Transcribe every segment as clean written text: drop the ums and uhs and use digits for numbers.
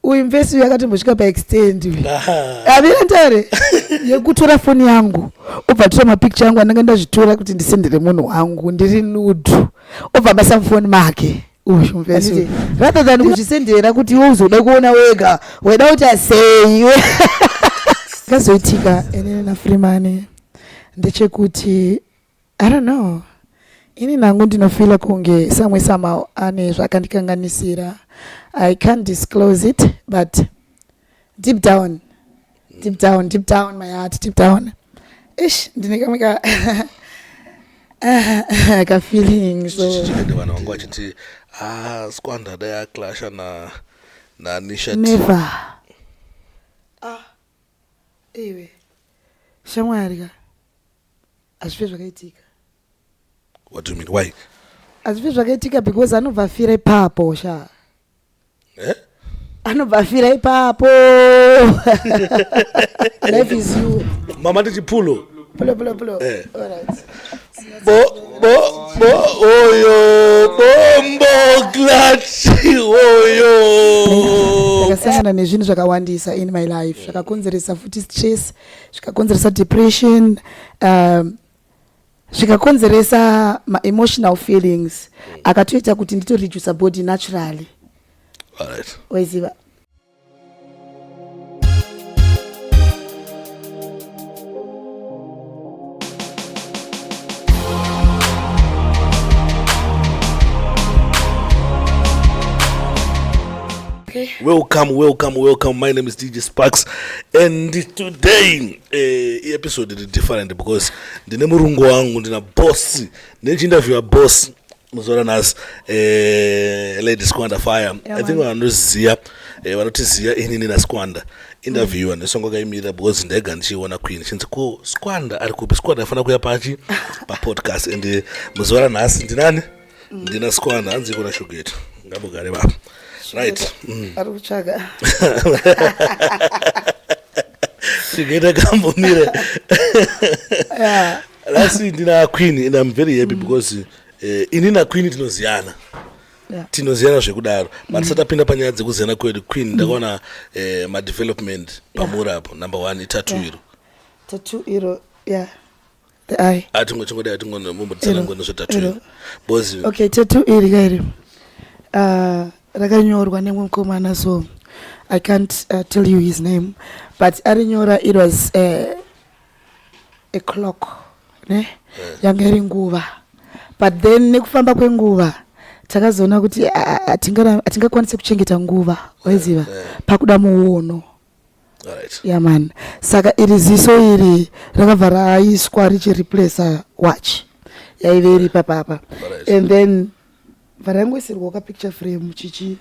uinvest yakatombosvika paextend avira ntare yekutora foni yangu ubva tora mapicture yangu andanga ndazvitora kuti ndisendere munhu wangu ndiri nudu ubva basa mufoni make uyu rather than kuchisendera kuti iwe uzoda kuona wega weda kuti asei kazoitika enene naFreeman ndechekuti I don't know ini nangu ndinofila kunge samwe somehow ane zvakandikanganisira. I can't disclose it, but deep down my heart, deep down ish ndinekamika ka feeling so chikende vana vangu vachiti Squander daya clasha na Nisha never iwe shamwarika azvipe zvakaitika. What do you mean? Why? Azvipe zvakaitika because anobva fira ipapo sha. Anobva fira ipapo. Life is you. Mama tichipulo. Pulo. All right. Oyo bombo clutch oyo. Ndakasangana nezvinhu zvakawandisa in my life. Zvakakonzeresa futi stress, zvikakonzeresa depression, zvikakonzeresa emotional feelings akatoita kuti ndito reduce body naturally. All right. Waiziva. Okay. Welcome. My name is DJ Sparks, and today episode is different because ndine murungu wangu ndina boss ndinechinterview ya boss muzora nas Lady Squander Fire. I think vanoziya vanotiziya inini na Squander interview nesongo kaimira because ndega ndichiona Queen chinzi ko Squander ari kupi Squander afana kuya pachi pa podcast and muzora nas ndinani ndina Squander anzi kuna shugeti ngabogare baba. Right. Aruchaga. Sigeda kambonire. Yeah. Lasi ndina Queen and I'm very happy because inina Queen tinoziana. Yeah. Tinoziana zvekudaro. But satapinda panyaya dzekuziyana kwedu Queen ndakaona ma development pamura hapo. Number 1 tattoo hero. Tattoo hero. Yeah. The eye. Atingoda mumbo tsana ngono zvo tattoo hero. Boss. Okay, tattoo hero gairi. Rakanyorwa nemukomana so I can't tell you his name, but arinyora it was a clock ne yanga iri nguva, but then nekufamba kwenguva takazoona kuti atingakwanise kuchengeta nguva waiziva pakuda muono. Alright. Yeah man, saka iri ziso iri rakabva raiswa richireplace watch yaive iri papapa. And then varangosirwa waka picture frame chichi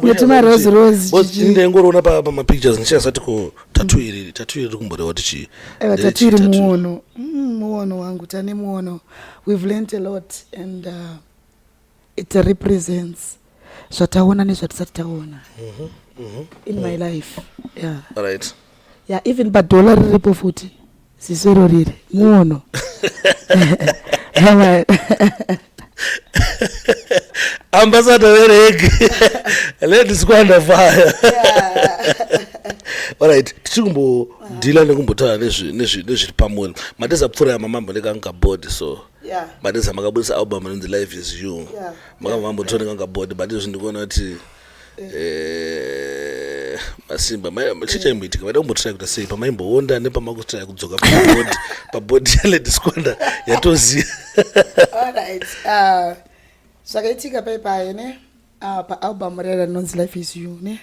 netuma rose chichi ndengorona pa ma pictures nishasati ko tattoo iri kumborewa tichi tattoo iri muono wangu tane muono. We've learned a lot and it represents zvataona nezvatisati taona in my life. Yeah. All right. Yeah, even $1 riripo futi zisoro riri muono. Ambassador Eric, Lady Squander Fire. Alright, tichimbo deal nekumbotana nezviri pamwe. Madeza pfura ya mamambo nekanga board so. Yeah. Madeza makabudisa album in the life is you. Yeah. Makamambo tone kanga board but izvo ndikuona kuti masimba chicha imbitika vada kumbotira kuti sei pamaimboonda nepamakutra kudzoka pabodi ya Lady Squander yatoziya. Alright. Zvakaitika paipai ne paalbum rera rinonzi Life is You ne.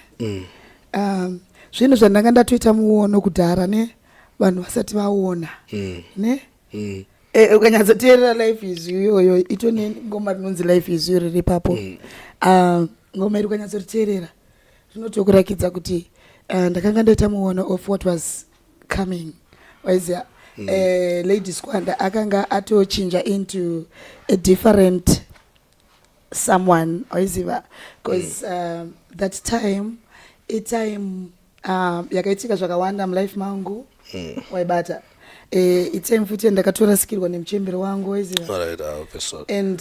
Zvinhu zvandanga ndatoita muono kudhara ne vanhu vasati vaona ne. Ukanyatsoteerera Life is You yoyo itone ngoma rinonzi Life is You riri papo. Ngoma iri ukanyatsoteerera zvinotokurakidza kuti ndakanga ndaita muono of what was coming. Waiziya Lady Squander akanga atochinja into a different someone waiziva because that time yakaitika zvakawanda mulife mangu waibata itime futi ndakatorasikirwa nemuchemberi wangu waiziva. Alright, and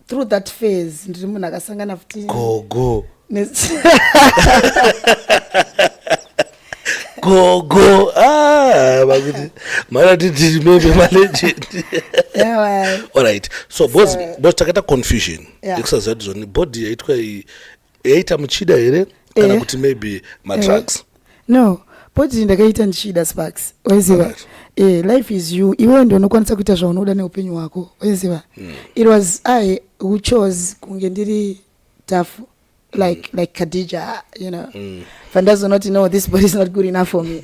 through that phase ndiri munhu akasangana futi gogo gogo bakuti mara titi maybe malegend alright so boss takaita confusion ekusaziva kuti zvoni body yaitwa yaita muchida here kana kuti maybe madrugs no body ndakaita ndichida Sparks waiziva life is you iwe ndio unokwanisa kuita zvaunoda neupenyu hwako waiziva it was I who chose kunge ndiri tough like Khadija, you know. Fandazo not to know this body is not good enough for me.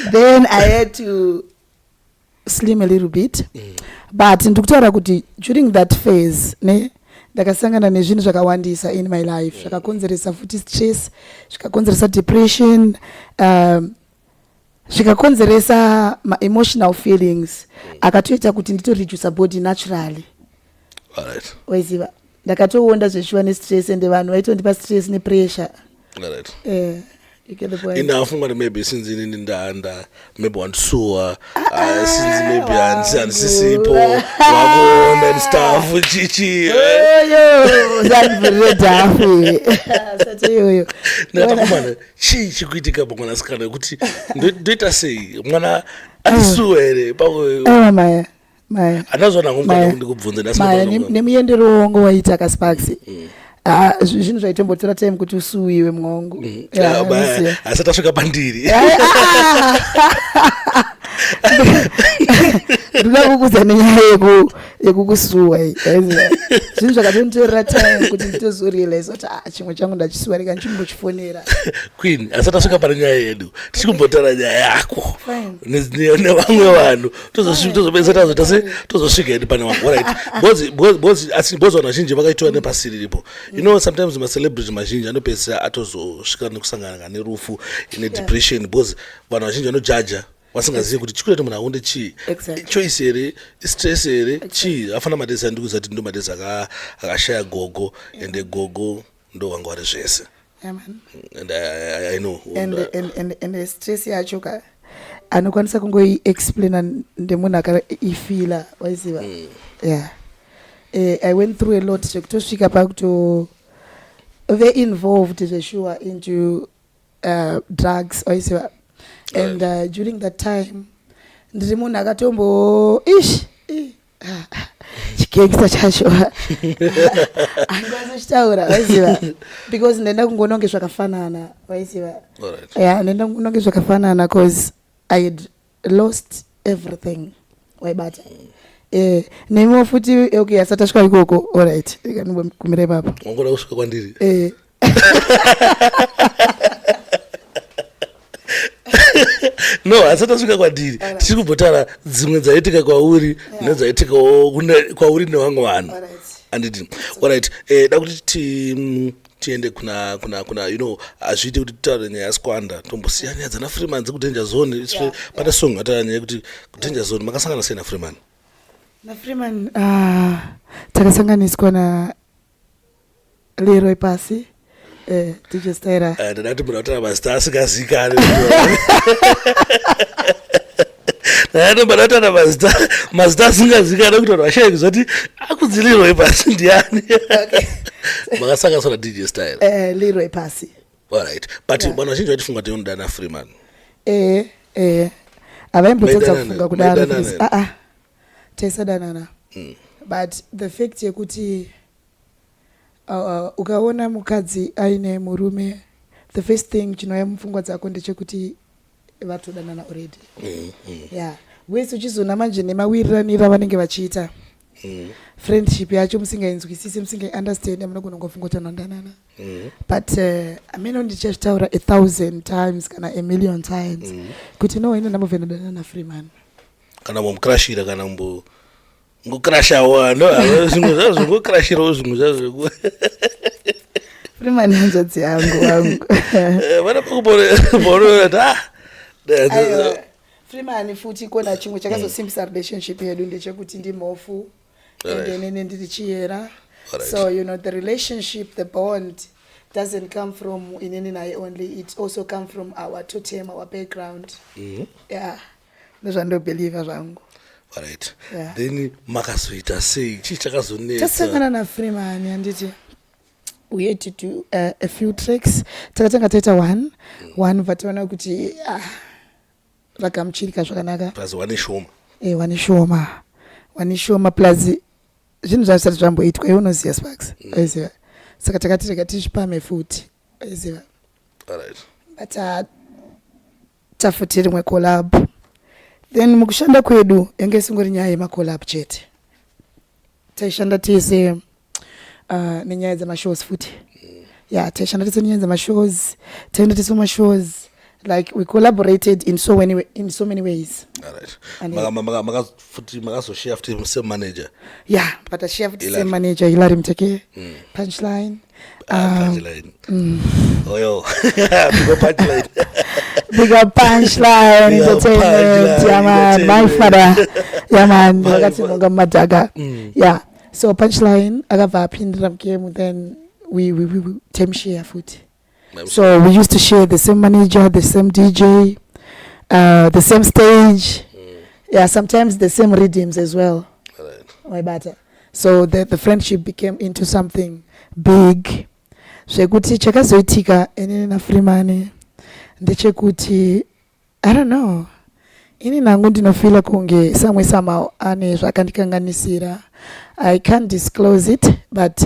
Then I had to slim a little bit. But ndikutaura kuti during that phase, ne, ndakasangana nezvinhu zvakawandisa in my life. Zvakakonzeresa futi stress, zvikakonzeresa depression, zvikakonzeresa my emotional feelings. Akatoita kuti ndito reduce body naturally. All right. Waiziva. Ndakatoonda zveshuwa nestress ende vanhu vaitondipa stress nepressure. Right. You get the point. Inafunga kuti maybe since inini ndanda maybe wansuwa since maybe hansisipo wakuona and stuff chichi zandibviredhafu sati yoyo ndatakumana chii chikuitika pamwanasikana kuti ndoita sei mwana atisuwa here maya andazona ngomukana kundikubvunza maya nemuendero wangu waita kaSparks zvinhu zvaitombotora time kuti usuwiwe mwangu asati asvika pandiri ndoda kukuudza nenyaya yekukusuwa zvinhu zvakatonditorera time kuti nditozorealize kuti chimwe changu ndachisuwa rega ndichimbochifonera queen asati asvika pane nyaya yedu tichikumbotaura nyaya yako nevamwe vanhu tozopedza tazotase tozosvika hedu pane vangu right bozi vanhu vazhinji vakaitiwa nepasiri ripo you know sometimes macelebrity mazhinji anopedzisa atozosvika nekusangana nerufu ine depression bozi vanhu vazhinji vanojaja wasingazivi kuti chikuita kuti munhu aonde chii choice here stress here chii afana madezi andikuza kuti ndo madezi akashaya gogo ende gogo ndo wanga wari zvese and I know and stress yacho anokwanisa kungoiexplaina ndemunhu akaifila waiziva I went through a lot zvekutosvika pakuto very involved zveshuwa into drugs waiziva and during that time ndiri munhu akatombo chigengisa chacho angazvichitaura waiziva because ndaenda kungononge zvakafanana waiziva ndaenda kungononge zvakafanana because I had lost everything waibata nemo futi okay asati asvika ikoko alright kumire papa wangoda kusvika kwandiri no asati asvika kwandiri tichiri kubhotara dzimwe dzaitika kwauri nedzaitikawo kwauri nevamwe vanhu anditi alright da kuti tiende kuna you know hazviiti kuti titaure nyaya yaskwanda tombosiya nyaya dzana Freeman dzekudanger zone pane song ataura nyaya yekuti kudanger zone makasangana sei naFreeman naFreeman takasanganiswa na Leroy Pasi DJ Styra ndadati munhu ataura mazita asingazikani ndadati mazita asingazikani kuti vanhu vashaya kuzoti akunzi Leroy Pasi ndiani makasanganiswa na DJ Styra Leroy Pasi alright but vanhu vazhinji vatifunga kuti unoda naFreeman havaimbotadza kufunga kudaro taisadanana but the fact yekuti ukaona mukadzi aine murume the first thing chinouya mupfungwa dzako ndechekuti vatodanana already wese uchizona manje nemawiriraniro avanenge vachiita friendship yacho musingainzwisisi musingaunderstand munogona kungofunga kuti anodanana but ameno ndichazvitaura 1,000 times kana 1,000,000 times kuti no ino ndambovhenodanana naFreeman kana mumukrashira kana ngokrashawo no zvimwe zvazvo ngokrashirawo zvimwe zvazvo Freeman hanzvadzi yangu vana pakubona Freeman futi kona chimwe chakazosimbisa relationship yedu ndechekuti ndimofu and ndiri chiyera so you know the relationship the bond doesn't come from inini naye only it also come from our totem our background ndozvandobelieva zvangu Alright. Yeah. Then makazoita sei chii chakazonetsa tasangana naFreeman handiti we had to do a few tracks takatanga taita one vataona kuti rakamuchirika zvakanaka plus one shoma one shoma plus zvinhu zvavisati zvamboitwa iwe unoziva Sparks aiziva saka takati rega tizvipame futi aiziva but tafuti rimwe collab then mukushanda kwedu yange isingori nyaya yemacollab chete taishanda tese nenyaya dzemashows futi taishanda tese nenyaya dzemashows taenda tese mashows like we collaborated in so many ways. Makazoshare futi same manager. Yeah, but I share futi same manager Hilary Mteke. Punchline. Punchline. Oh yo. Punchline. Big up Punchline Entertainment. Yeah man, my father. Yeah man, wakati nonga madaga. Yeah. So Punchline akava pindira mkemu then we team share futi. So we used to share the same manager, the same DJ, the same stage. Yeah, sometimes the same rhythms as well. Right. So the friendship became into something big. Zvekuti chakazoitika inini naFreeman ndechekuti I don't know. Ini nangu ndinofila kunge samwe somehow ane zvakandikanganisira. I can't disclose it, but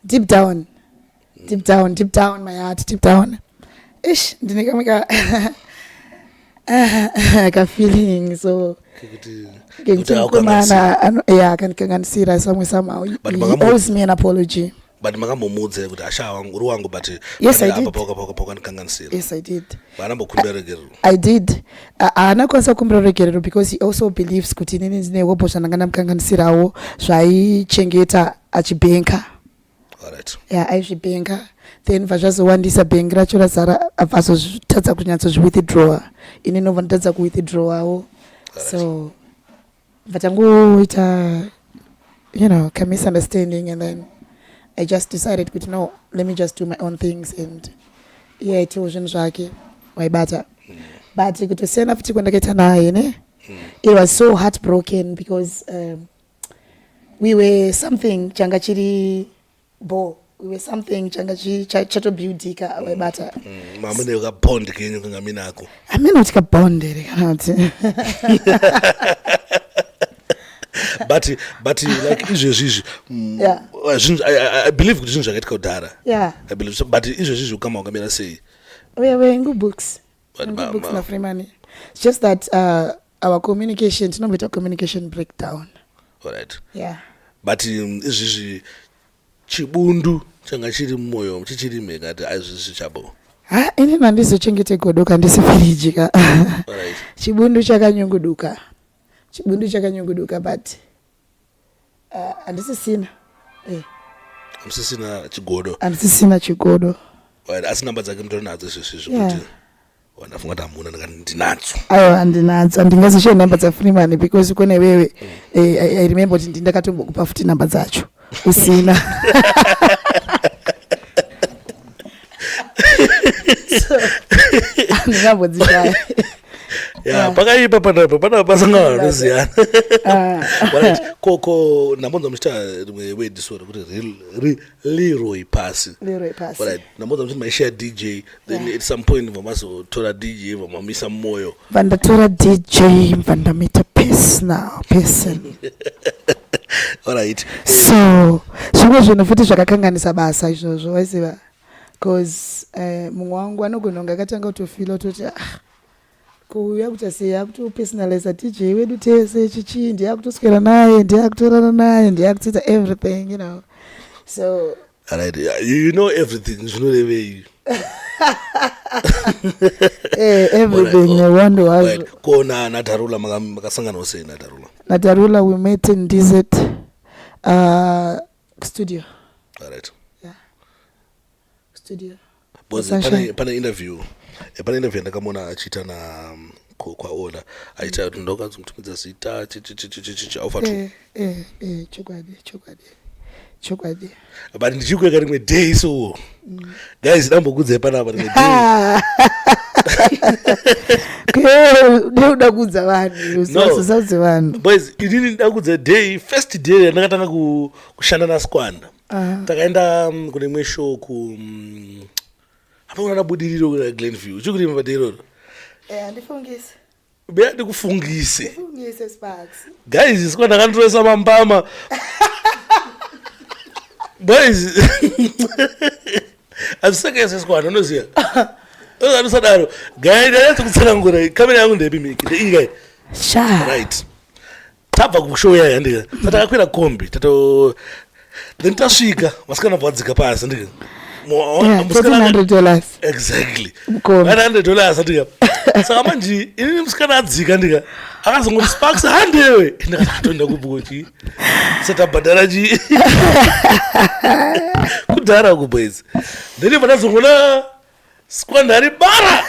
deep down my heart, deep down ndinekamika ka feeling so ngekutimana akandikanganisira samwe somehow he owes me an apology. But makamumudze kuti asha wangu uri wangu but yes I did. Yes I did. Vanambokumbira regerero. I did. Anakwanisa kumbira regerero because he also believes kuti nini ndine wopo zvananga ndamukanganisirawo zvaichengeta achibhenka. Alright. Yeah, aizvibenga then vazvazowandisa bhengi racho razara vazotadza kunyatsozviwithdrawa ini nobva ndatadza kuwithdrawawo so vatangoita ka misunderstanding and then I just decided kuti no, let me just do my own things and itiwo zvinhu zvake waibata but kutosiyana futi kwandakaita naye ne it was so heartbroken because we were something changa chiri we were something changa chatobuildika waibata mamune ukabond kenyu kangaminako amene kuti kabondere kanati but like izvezvizvi I believe kuti zvinhu zvakaitika kudhara I believe so, but izvezvizvi ukama wakamira sei we're in good books naFreeman. It's just that our communication tinomboita communication breakdown. Alright. Yeah. But izvezvi chibundu changa chiri mumwoyo chichiri mheka ati aizvizvi chabo ini handizochengete godoka ndisifiriji chibundu chakanyunguduka but handisisina handisisina chigodo asi namba dzake mutori nadzo izvezvizvi kuti wandafunga kuti hamuna ndinadzo aiwa handinadzo handingazoshaye namba dzaFreeman because kune wewe I remember kuti ndindakatombokupa futi namba dzacho usina so handingambodzishaya pakaipa panapa pasangana vanoziyana ko ndambonza muchita rimwe wedisori kuti Leroy Pasi ndambonza muchiti maishaya DJ then at some point vamazotora DJ vamamisa mumwoyo vandatora DJ vandamita person alright so zvimwe zvinhu futi zvakakanganisa basa izvozvo waiziva because mumwe wangu anogona kunge akatanga kutofila utoti kuuya kuti asiya kutopersonaliza DJ wedu tese chichi ndiyakutoswera naye ndiyakutorana naye ndiyakutoita everything so alright you know everything zvinorevei everything wonder was kona naTarula makasangana sei naTarula we met in Desert studio. Alright. Yeah. Studio. Pane interview ndakamona achiita na kwa Ola aita ndokanzi mutumidza zita aufa chokwadi but ndichikueka rimwe day so guys ndambokudzai panapa rimwe day ndeuda kudza vanhu saudze vanhu boys inini ndakudza day first day ndakatanga kushanda naSkwanda takaenda kune imwe show apa kuna budiriro kuna Glenview chikuri mabadiriro andifungise bea ndikufungise Sparks guys Skwanda kandiresa mambama boys azisakese Skwanda unoziya anosadaro gai ndayatsa kutsanangura kamera yangu ndepimiki ndeigai right tabva kushow yaya ndika tatakakwira kombi then tasvika masikana bvadzika pasi ndika $100 exactly $100 ndika saka manje inini musikana adzika ndika akazongoti Sparks handewe ndikatoenda kubuchi satabhadhara chi kudhara kuboys then pandazongona Skwanda ari bara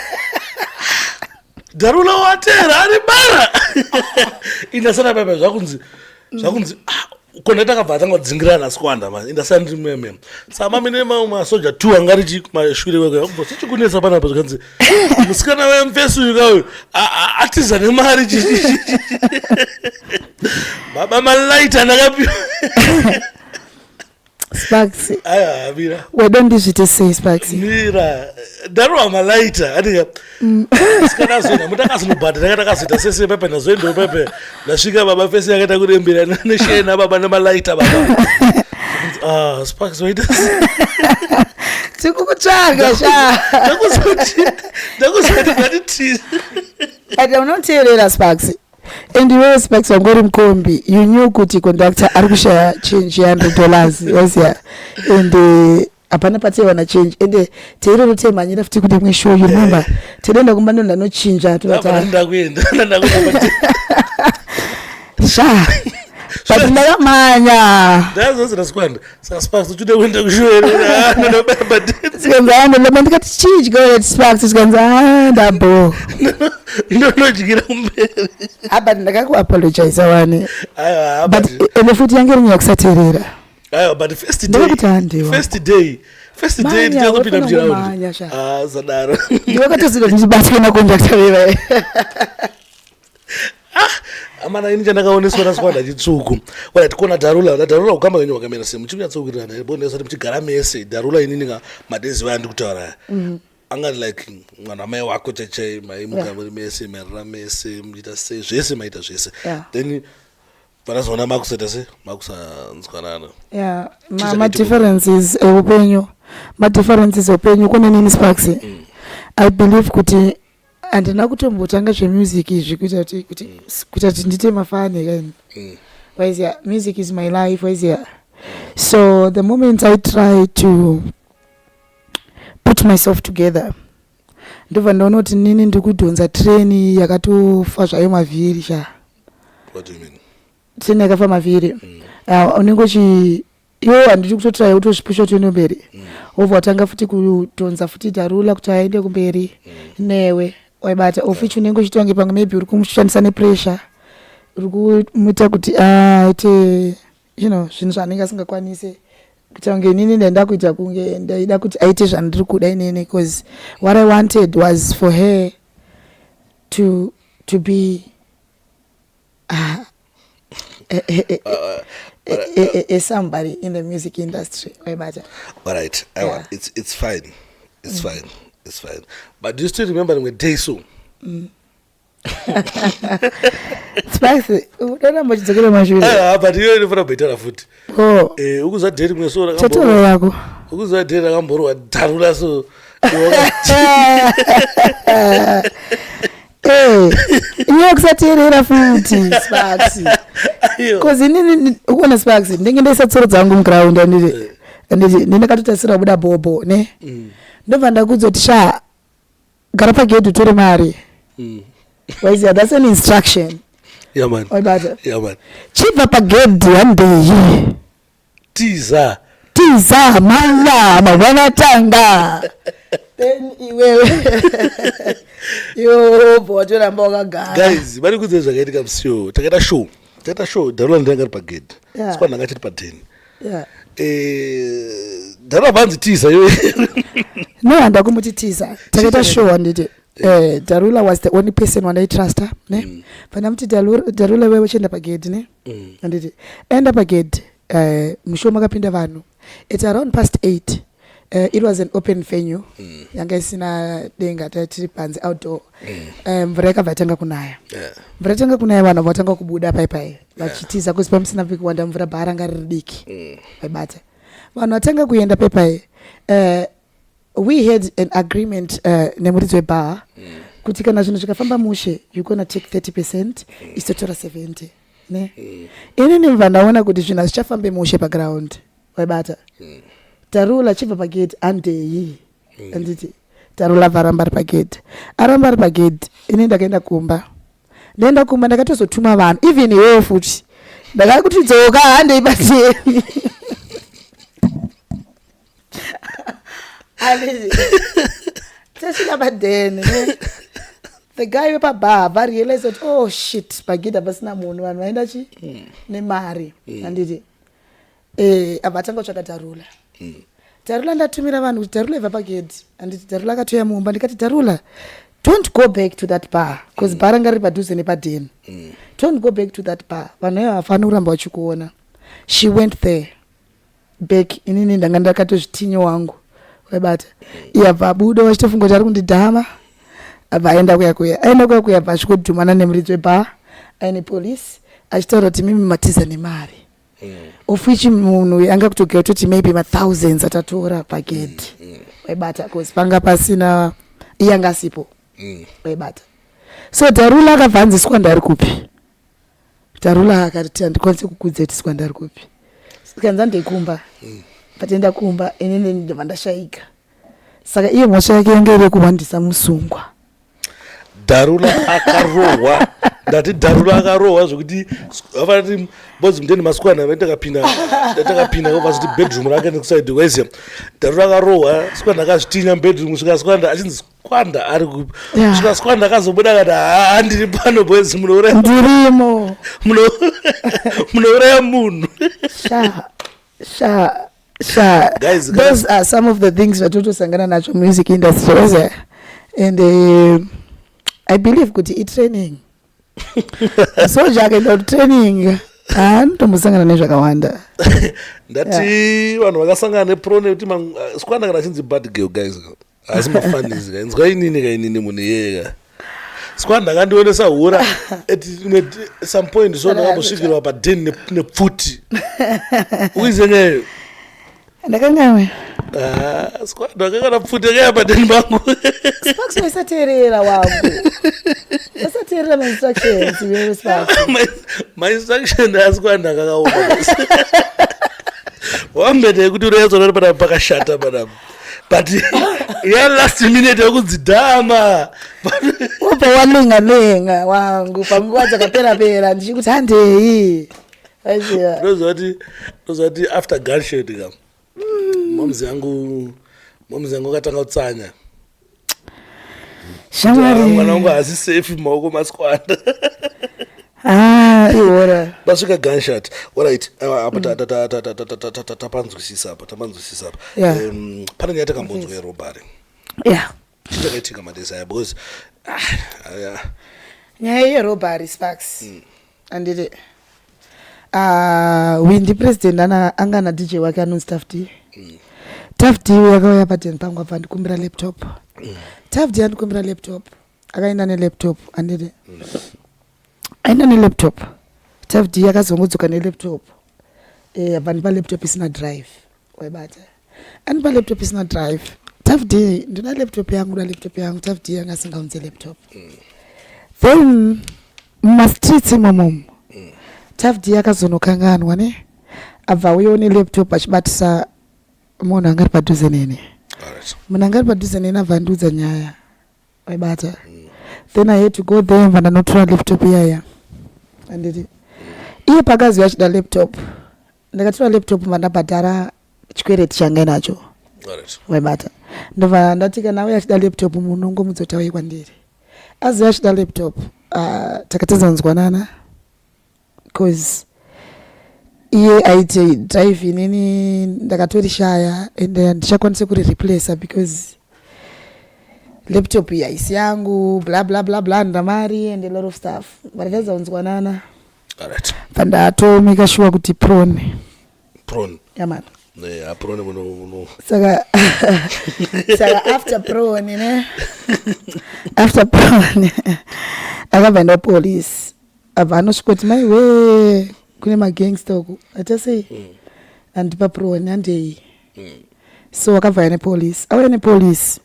Darula watera ari bara indasana pepe zvakunzi kona takabva tangodzingira naSkwanda man indasana ndiri meme sama mine masoja 2 angari chi mashure wega sichikunetsa pana pa zvakanzi musikana wemfesu yukayo atiza nemari chi baba malaita ndakapiwa Sparks aya mira we don't usually say Sparks mira darwa malaita adika sikana zona mutakazonobhadha takazita sese pepe nazoendo pepe nasvika baba fesi yakaita kurembera neshena baba nemalaita baba Sparks waita tikukutsvaga sha ndakuzoti ngatiti ati unoteerera Sparks and iwewe Sparks wangori mukombi you knew kuti conductor ari kushaya change $100 yaziya and hapana pataiwana change and teirero temhanyira futi kuti imwe show you remember tinoenda kumbano ndanochinja ndakuenda sha but ndakamhanya ndazozira Skwanda saka Sparks uchude kuenda kushoera ndinobaba sikanza ndikati chii chikaona Sparks sikanza ndabo ndinodyira kumberi but ndakakuapologize wani aiwa but ende futi yange rinyaya kusateerera aiwa but first ndakakuti handiwa first day ndikazopinda muchiraundi zadaro ndivakatoziva kuti ndibatwe naconductor vevai amana ini chandakaoneswa naSkwanda chitsvuku wala tikona Darula ukamba kenyu wakamera semu chikunyatsokwirirana bonesa kuti muchigara mese Darula inini madezi vaya ndikutaura angati like mwana mai wako chachai maimuka muri mese mairara mese muita sei zvese maita zvese then panazoona makuseta se makusanzwanana madifferences eupenyu kune nini Sparks I believe kuti handina kutombotanga zvemusic izvi kuita kuti ndite mafani kani waiziya music is my life waiziya so the moment I try to put myself together ndobva ndaona kuti nini ndiri kudhonza treni yakatofa zvayo mavhiri sha treni yakafa mavhiri unenge iwo handiti kutotrai kutozvipusha toino mberi wobva watanga futi kudhonza futi Darula kuti aende kumberi newe waibata ofichi unenge uchitiwange pamwe maybe uri kumushandisa nepressure uri kumuita kuti aite zvinhu zvaanenge asingakwanise kutange nini ndaida kuita kunge ndaida kuti aite zvandiri kuda inini because what I wanted was for her to be somebody in the music industry. All right, it's fine. It's fine. But do you still remember when day so? Spicy. Udona machizokera mashuri. But you never better foot. Ukuza date mweso rakamboro. Chatoro yako. Ukuza date rakamboro Darula so. Inyo kusateerera futi Sparks. Cause nini ukona Sparks ndenge ndaisatsorodza dzangu muground anditi ndakatotasira buda bobo ne. Ndobva ndakuzoti sha gara pagedhi utore mari. Waiziya that's an instruction. Yeah man. Yeah man. Chibva pagedhi handei. Tiza mala mavana tanga. Then iwewe yo botoramba wakagara guys vari kudze zvakaitika musio takaita show Darula ndanga ari pagedhi Skwanda ndanga chiri pa10 Darula vanzi tiza yo no handa kumuti tiza takaita show handiti Darula was the only person wandaitrasta ne panamuti Darula wewe chenda pagedhi ne anditi enda pagedhi mushoma kapinda vanhu it's around past 8. It was an open venue yanga isina denga tiri panze outdoor mvura yakabva yatanga kunaya mvura yatanga kunaya vanhu vatanga kubuda paipai vachitiza kuzi pamusina kuwanda mvura bhara ranga riri diki vaibata vanhu vatanga kuenda paipai we had an agreement nemuridzi webar kuti kana zvinhu zvikafamba mushe you're gonna take 30% istotora 70 ne inini mva ndaona kuti zvinhu hazvichafambe mushe paground vaibata Darula chibva pagedhi andeyi anditi Darula varamba ari pagedhi aramba ari pagedhi ini ndakaenda kumba ndakatozotuma vanhu even iwewe futi ndakakuti dzoka handei bateni tasvika padheni the guy wepabhaa varealize kuti oh shit pagedhi hapasina munhu vanhu vaenda chi nemari anditi abva atanga kutsvaka Darula Darula ndatumira vanhu kuti Darula ibva pagedhi anditi Darula akatoya mumba ndikati Darula don't go back to that bar because bar ranga riri padhuze nepadheni don't go back to that bar vanhu ava havafanira kuramba vachikuona she went there back inini ndanga ndakatozvitinyo wangu waibata iyabva abuda vachitofunga kuti ari kundidhama abva aenda kuya bva asvikodhumana nemuridzi webar aine polisi achitaura kuti mimi matiza nemari of which munhu anga kutogera kuti maybe ma-thousands atatora pagedhi waibata because panga pasina iyanga asipo waibata so Darula akabva anzi sikwandari kupi Darula akati handikwanisi kukudza kuti sikwandari kupi sikanza ndeikumba patenda kumba inini ndobva ndashayika saka iyo mhosva yake yange iri kuwandisa musungwa Darula akarohwa ndati Darula akarohwa zvokuti afanati bozi muteni masikwana vatakapinda kopazviti bedroom rake nekusaidi kwaiziya Darula akarohwa sikwanda akazvitinya bedroom svika sikwanda achinzi sikwanda ari kupi svika sikwanda akazobuda akati haa ndiri pano bozi ndirimo munouraya munhu Guys, those are some of the things vatotosangana nacho music industry and I believe kuti training so jakaenda training ndombosangana nezvakawanda ndati vanhu vakasangana neprone kuti sikwanda kana achinzi bad girl guys asi mafanizi kainzwa inini kainini munhu yega sikwanda akandionesa hura at some point so ndakambosvikirwa padheni nepfuti uizenyeyo ndakangawe sikwanda akakana pfuti akaya padheni pangu Sparks waisateerera wangu wasateerera ma-instructions wewe Sparks ma-instruction asikwanda akakaoma wambete kuti urayazona panapa pakashata panapa but ya last minute yakudzidhama wabva walenga wangu panguva dzakapera ndichikuti handei ndozvati after gunshot kam momzi yangu akatanga kutsanya mwana wangu haasi safe mumaoko masikwana ihora basvika gunshot alright apa tapanzwisisa apa pane nyaya takambonzwa yerobhari chitakaitika madesaya because nyaya yerobhari Sparks anditi windi president anga na DJ wake anonzi Tough D yakauya padheni pangu abva andikumbira laptop Tough D andikumbira laptop akaenda nelaptop anditi aenda nelaptop Tough D yakazongodzoka nelaptop abva ndipa laptop isina drive waibata andipa laptop isina drive Tough D ndina laptop yangu Tough D yanga asingaunze laptop then mumastreets imomomo Tough D yakazonokanganwa ne abva uyo nelaptop achibatisa munhu angari padhuze nene munhu angari padhuze nene abva andiudza nyaya waibata then I had to go there mva ndanotora laptop iyaya anditi iye pakaziva achida laptop ndakatora laptop mva ndabhadhara chikwereti changa nacho waibata ndobva ndati kana uye achida laptop munhu ungomudzotauye kwandiri aziva achida laptop takatadzanzwanana because iye aiti drive inini ndakatorishaya and ndichakwanisa kuri replace because laptop yaisi yangu bla bla bla bla ndamari and a lot of stuff varikaza unzwanana. Alright. Pandato make sure kuti prawn yeah man prawn muno saka after prawn after prawn akabva police avanosvikoti mai we kune magangster uku atase andipa prawn andei so akabva nepolice auya nepolice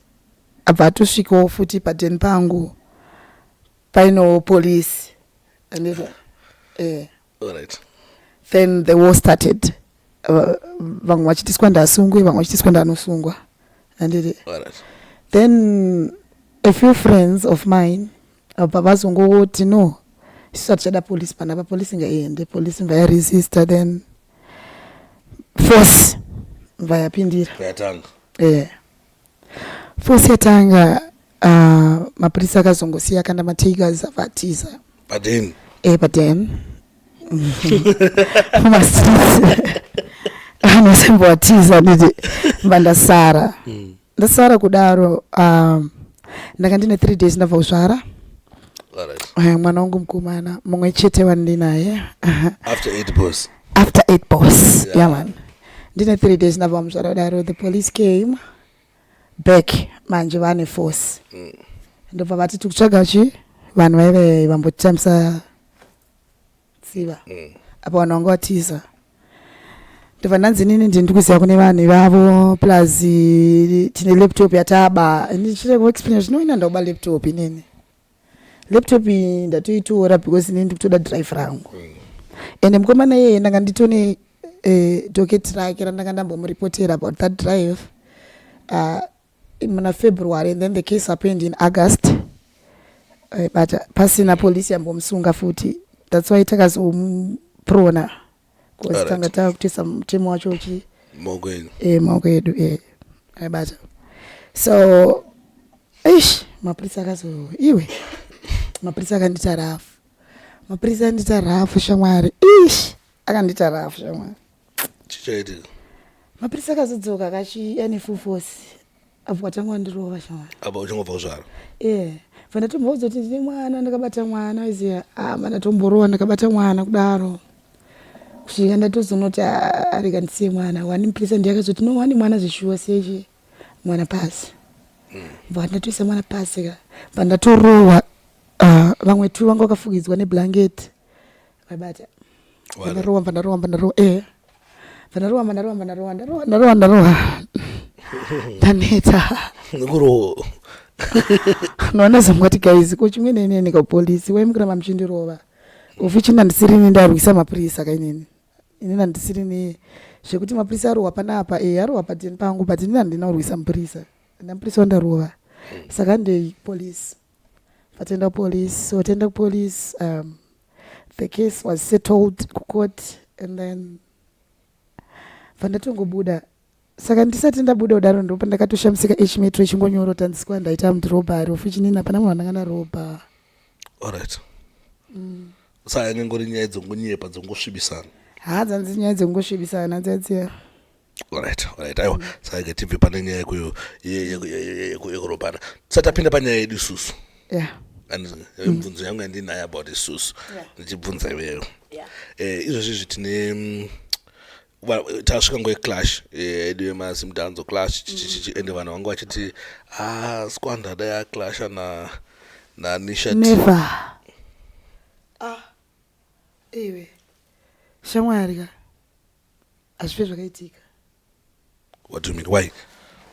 abva atosvikawo futi padeni pangu paino police andizva alright. Then the war started. Vamwe vachitiswa ndasungwe vamwe vachitiswa ndanosungwa anditi then a few friends of mine pavazongoti no isu tichada police panapa police ngaende police vayaresista then force vayapindira force yatanga mapurisa akazongosiya kana matakers avatiza paden anosemboatiza nditi vandasara ndasara kudaro ndanga ndine 3 days ndabva kuzvara mwana wangu mukomana mumwe chete wandinaye after 8 boss yeah man ndine 3 days ndabva muzvara kudaro the police came back manje vane force ndobva vati tikutsvaga vanhu vaive vambotambisa tsiva apa vanhu vanga vatiza ndobva ndanzi nini ndikuziva kune vanhu ivavo plus tine laptop yataba ndichireko experience zvinoina ndauba laptop inini laptop ndatoitora because inini ndikutoda drive rangu ende mukomana yeye ndanga nditone docket rake randanga ndambomuripotera about that drive muna February and then the case happened in August but pasina police yambomusunga futi that's why takazomuprona because tanga takutisa mtemo wacho chi maoko edu aibata so mapurisa akazo iwe mapurisa akandita rafu shamwari akandita rafu shamwari chichaitika mapurisa akazodzoka ane full force apo watangwa ndirova shamwari apa uchangobva kuzvara vandatomboudza kuti ndine mwana ndakabata mwana iziya mandatomborowa ndakabata mwana kudaro kusvika ndatozonoti arega ndisiye mwana wani mupurisa ndiyakazoti no wani mwana zvishuwa sechi mwana pasi bva ndatoisa mwana pasi ka vandatorowa vamwe tu vanga vakafukidzwa neblanketi vaibata vandarowa ndaneta noona zamwati guys kochimwe nenene kapolisi waimukirama muchindirova ufichina ndisirini ndarwisa mapurisa kainini inini ndisirini zvekuti mapurisa arohwa panapa arohwa padeni pangu but inini handinaurwisa mupurisa ndamupurisa wandarova saka ndei police vatenda police so tenda police the case was settled kucourt and then vandatongobuda saka ndisati ndabuda kudaro ndopa ndakatoshamisika metro ichingonyoro tanziswa ndaita mudhirobhari ofichinini apana munhu andangana ropa alright saka angangori nyaya dzongonyepa dzongosvibisana dzanzi nyaya dzongosvibisana dziyadziya alright aiwa saka gatibve pane nyaya yekuropana tisati tapinda panyaya yedu isusu mibvunzo yangu yandinayo about isusu ndichibvunza iweyo izvozvizvi tine tasvika nguva yeclash edu yemasimdanzo clash ende vanhu vangu vachiti squanda dai aclasha nanisha never iwe shamwari ka hazvipe zvakaitika. What do you mean? Why?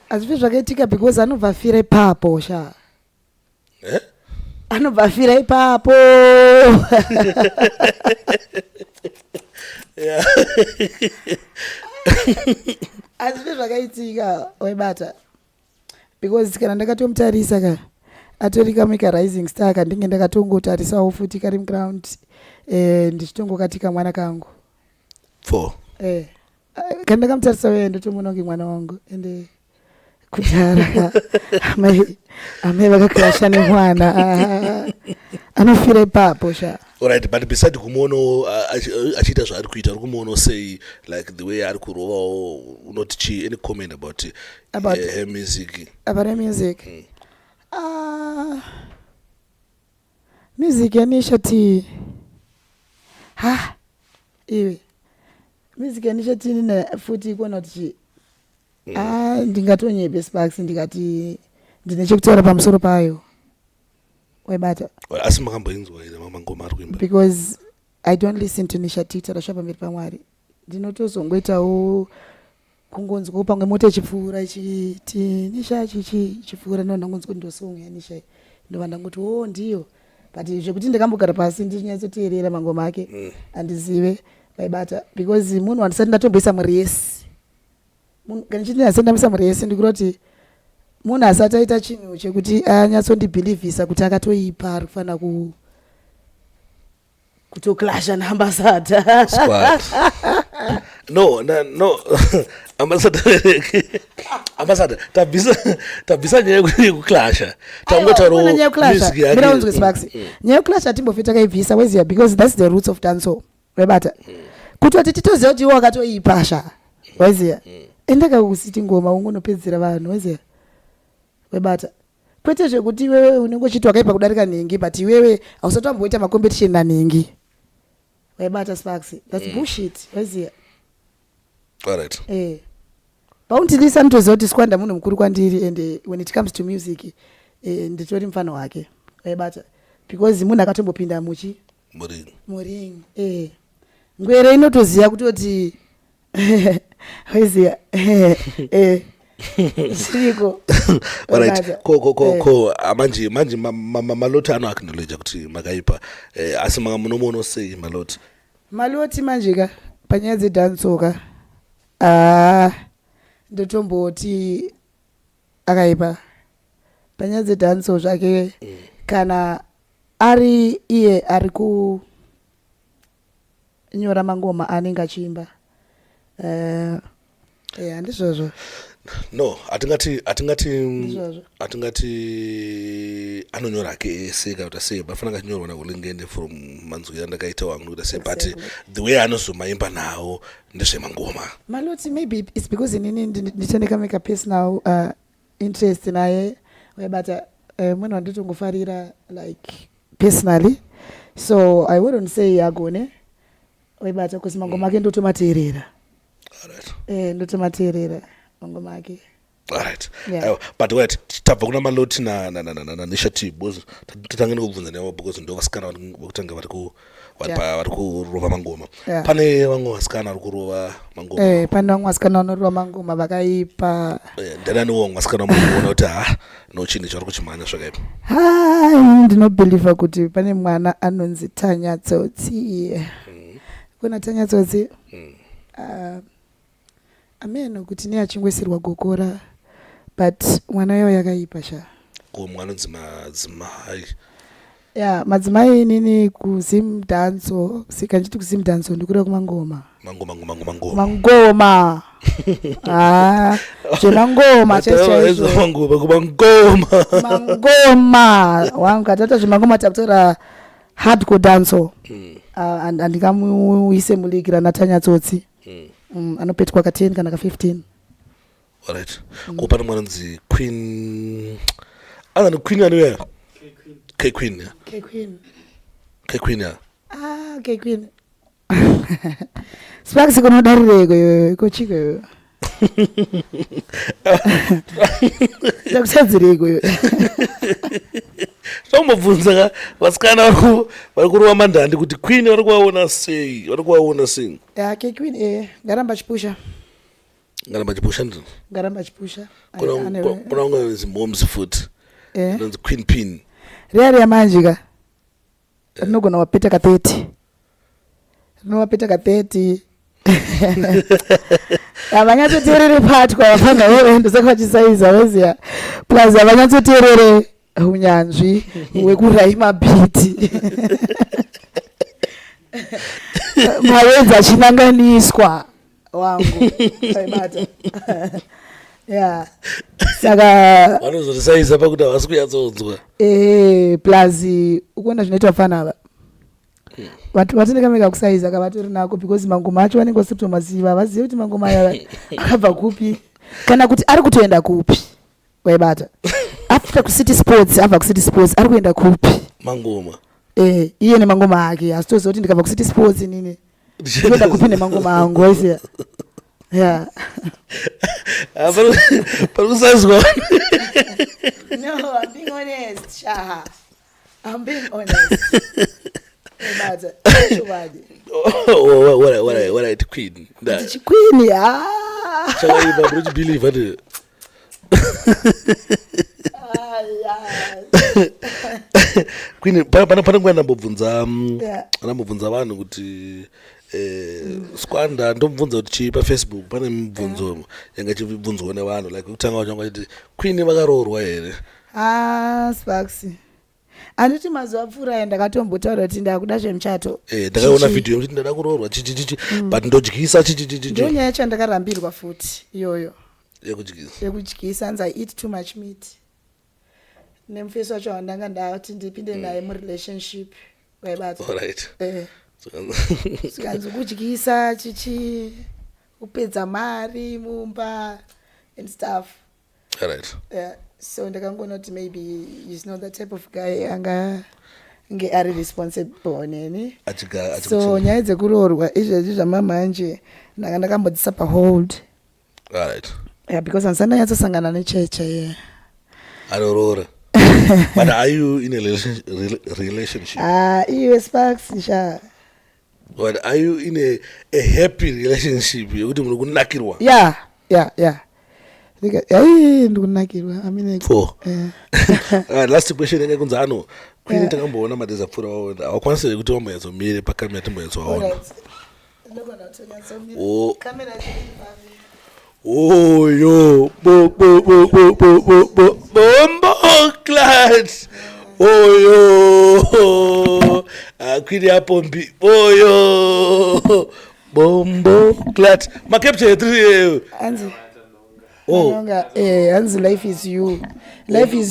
Hazvipe zvakaitika because anobva afira ipapo sha anobva afira ipapo hazvipe zvakaitika waibata because kana ndakatomutarisa ka atori kamwe rising star kandinge ndakatongotarisawo futi kari muground ndichitongokati kamwana kangu kana ndakamutarisa wewe ndotomuona kunge mwana wangu ende kudhara amai vakakrasha nemwana anofira ipapo sha. Alright, but beside kumuono achiita zvaari kuita uri kumuono sei like the way ari kurovawo unoti chi any comment about her music? About her music Music yanishati iwe music yanishati nina futhi kona kuti ndingatonyepe Sparks ndikati ndine chekutaura pamusoro payo webata asi makamboinzwa ine mamangoma ari kuimba because I don't listen to Nisha Tita rashapa mberi pamwari ndinotozongoitawo kungonzwa pamwe moto chipfuura chiti Nisha chipfuura nondangonzwa ndosong ya Nisha ndovanda ngoti ndiyo but zvekuti ndikambogara pasi ndichinyatsoteerera mangoma ake andizive vaibata because munhu wandisati ndatomboisa muresi kana chiti ndasati ndamisa muresi ndikuroti munhu asati aita chinhu chekuti anyatsondibhilivhisa kuti akatoipa ari kufanira kutoklasha naambasada no ambasada tabvisa nyaya yekuklasha tangotaura music yake Sparks nyaya yekuklasha timbofe takaibvisa weziya because that's the roots of dancehall webata kutoti titoziva kuti iwo akatoipasha weziya endakakusiti ngoma ungonopedzera vanhu weziya webata kwete zvekuti iwewe unenge uchiti wakaipa kudarika nhengi but iwewe hausatomboita macompetition nanhengi webata Sparks that's bullshit weziya alright paundilisa nitoziva kuti Squanda munhu mukuru kwandiri and when it comes to music nditori mfano wake webata because munhu akatombopinda muring ngwere inotoziva kutoti weziya siriko alright ko manje maloti ano acknowledge kuti makaipa asi munomuona sei maloti manje ka panyaya dzedansoka ndotomboti akaipa panyaya dzedanso zvake kana ari iye ari kunyora mangoma anenge achiimba handizvozvo no atingati anonyora ke ese kana kuti sei bafanira kunyorwa nakulingende from manzwi andakaita wangu kuti sei but the way anozomaimba nawo ndezvemangoma maloti maybe it's because inini ndichandikameka personal interest naye but munhu wanditongofarira like personally so I wouldn't say agone but because mangoma ake ndotomateerera ndotomateerera mangoma ake alright but wait tabva kuna maloti na Nisha T because tatangene kubvunza nawo because ndo vasikana vakutanga vari kurova mangoma pane vamwe vasikana vari kurova mangoma pane vamwe vasikana vanorova mangoma vakaipa ndananiwo vamwe vasikana munoona kuti nochini chavari kuchimhanya zvakaipa ndinobhelievha kuti pane mwana anonzi Tanyatsotsi kuna Tanyatsotsi ameno kuti neachingwesirwa gokora but mwana yo yakaipa sha mwana madzimai madzimai nini kuzimdanso sikanjiti kuzimdanso ndikura kumangoma mangoma zvemangoma mangoma wanga tata zvemangoma takutora hardcore danso andikamuise muligira naTanyatsotsi anopetukwa ka10 kana ka15 alright kupana mwana nzi Queen Queen anywhere K-Queen K-Queen Sparks kunodarireko kochiko ndakusadzireko tombobvunza vasikana vari kurova mandandi kuti Queen vari kuvaona sei K-Queen ngaramba chipusha ndini ngaramba chipusha kuna unga zimhomes futi nonzi Queen Pin riari yamanje ka rinogona wapeta ka30 havanyatsoteerere patwa vafanga wewe ndosaka vachisaiza weziya plus havanyatsoteerere unyanzvi hwekuraima bhiti mawenzi achinanganiswa wangu aibata saka vanozotisaiza pakuti havasi kunyatsonzwa plus ukuona zvinoitwa fanava vatindikameka kusaiza kavatori nako because mangoma acho vanenge vasitomaziva vazive kuti mangoma aya akabva kupi kana kuti ari kutoenda kupi waibata after kuCity Sports abva kuCity Sports ari kuenda kupi Mangoma iye nemangoma ake asitoziva kuti ndikabva kuCity Sports inini ndikuenda kupi nemangoma angu waisiya yeah pakusazwa no I'm being honest Shaha I'm being honest what I queen queen chakaipa bro believe it Queen pana ngwana ndambobvunza vanhu kuti squanda ndomubvunza kuti chii paFacebook pane mibvunzo yanga chibvunzwa nevanhu like kutanga wachanga kuti Queen vakaroorwa here Sparks anditi mazuva apfuura ndakatombotaura kuti ndakuda zvemuchato ndakaona video yokuti ndada kuroorwa chichichichi but ndodyisa chichichichi ndo nyaya chandakarambirwa futi iyoyo yekudyisa anzi I eat too much meat nemufesi wacho wandanga ndati ndipinde naye murelationship waibata sikanzi kudyisa chichi kupedza mari mumba and stuff so ndakangona kuti maybe he's not the type of guy nge ari responsible neni so nyaya dzekuroorwa izvezvi zvamamanje ndanga ndakambodzisa pahold yeah because andisandanyatosangana necheche arorora but are you in a relationship iwe Sparks sha but are you in a happy relationship yokuti muri kunakirwa yeah ndikunakirwa amine last question yanga kunza ano Queen takamboona madeza pfura waona awakwanisa kuti wamboyadzomire pakamera timboyadzowaona yo bomboclat yo Queen yapombi yo bomboclat makapture 3 anzi anzi life is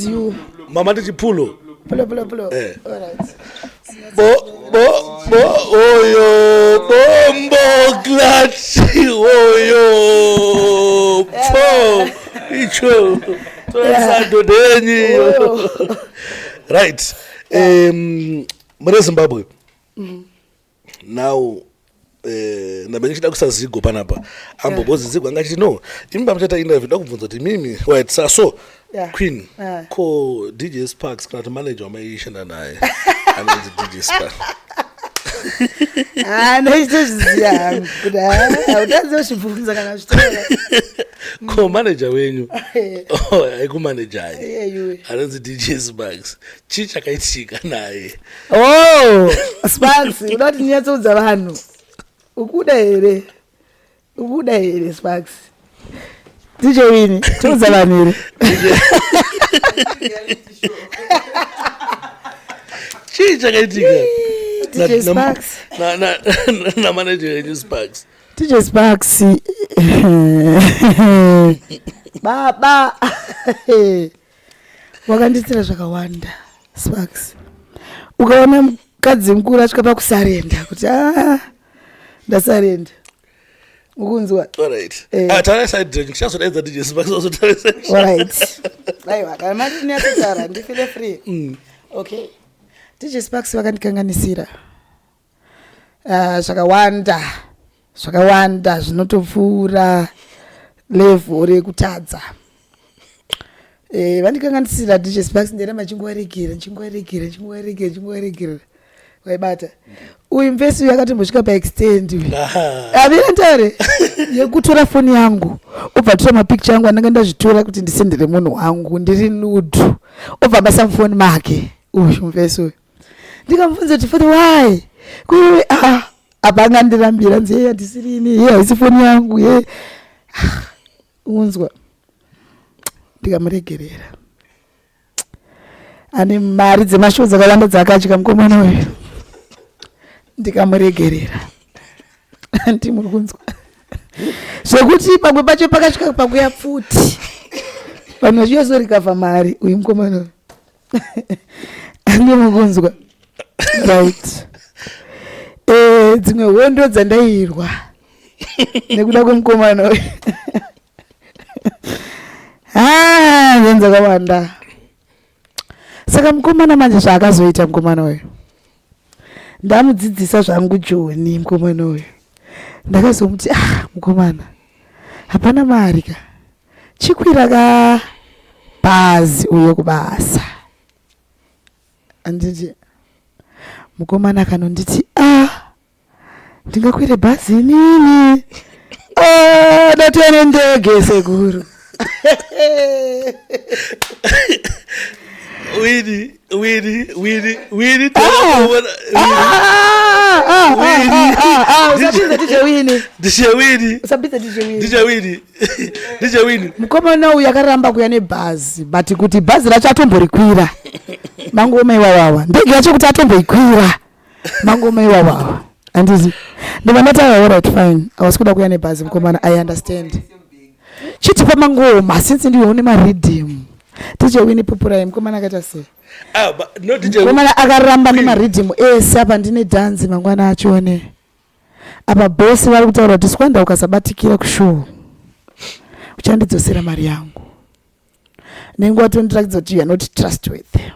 you mama ndichipulo pulo all right oyo bomboclat oyo po icho tosadodenyi right mune Zimbabwe now ndabe ndichida kusazigo panapa ambobozi zigo angati no imba mchata interview ndakubvunza kuti mimi right so Queen ko DJ Sparks kana manager wamaishanda naye anonzi DJ Sparks noitoziya kuti autazivochibvunza kana zvitora ko manager wenyu aikumanager anonzi DJ Sparks chii chakaitika naye Sparks uda kuti ndinyatsoudza vanhu ukuda here Sparks DJ Winnie toudza vanhu here chii chakaitika DJ Sparks na manager wenyu Sparks DJ Sparks baba wakanditsira zvakawanda Sparks ukaona mukadzi mukuru asvika pakusarenda kuti ndasarenda ukunzwa alright tara side ndichazodaidza DJ Sparks ozotarisa alright aiwa kana mati ndinyatsara ndifile free okay DJ Sparks vakandikanganisira zvakawanda zvinotopfuura level rekutadza vandikanganisira DJ Sparks nderamba chingwaregera waibata uyu mvesi uyu akatombosvika paextend avira ntare yekutora foni yangu obva tora mapicture yangu andanga ndazvitora kuti ndisendere munhu wangu ndiri nudu obva basa mufoni make uyu mvesi uyu ndikamubvunza kuti for the why kuiwe abanga ndirambira nzi yeye ndisirini yeye haisi foni yangu ye unzwa ndikamuregerera ane mari dzemashow dzakawanda dzakadya mukomana uyu ndikamuregerera ndimuri kunzwa zvekuti pamwe pacho pakasvika pakuya pfuti vanhu vachiyozorikavha mari uyu mukomana uyu ndimuri kunzwa right dzimwe hondo dzandairwa nekuda kwemukomana uyu nzenzakawanda Saka mukomana manje zvaakazoita mukomana uyu. Ndamudzidzisa zvangu Joni mukomana uyu. Ndakazomuti mukomana. Hapana mari ka. Chikwira ka bhazi uyo kubasa. Anditi mukomana kanonditi ndingakwire bhazi nini? Ndatore ndege sekuru. Winnie. Mukomana uyu akaramba kuya nebhazi but kuti bhazi racho atomborikwira mangoma iwawawa ndege yacho kuti atomboikwira mangoma iwawawa anditi ndivandataura alright fine awasi kuda kuya nebhazi mukomana I understand chitipa mangoma since ndiwe une maridhimu DJ Winnie Pupurai mukomana akaita sei mukomana akaramba nemaridhimu ese apa ndine dhanzi mangwana achone apa bosi vari kutaura kuti Skwanda ukasabatikira kushow uchandidzosera mari yangu nenguva tondirakidza kuti you are not trustworthy.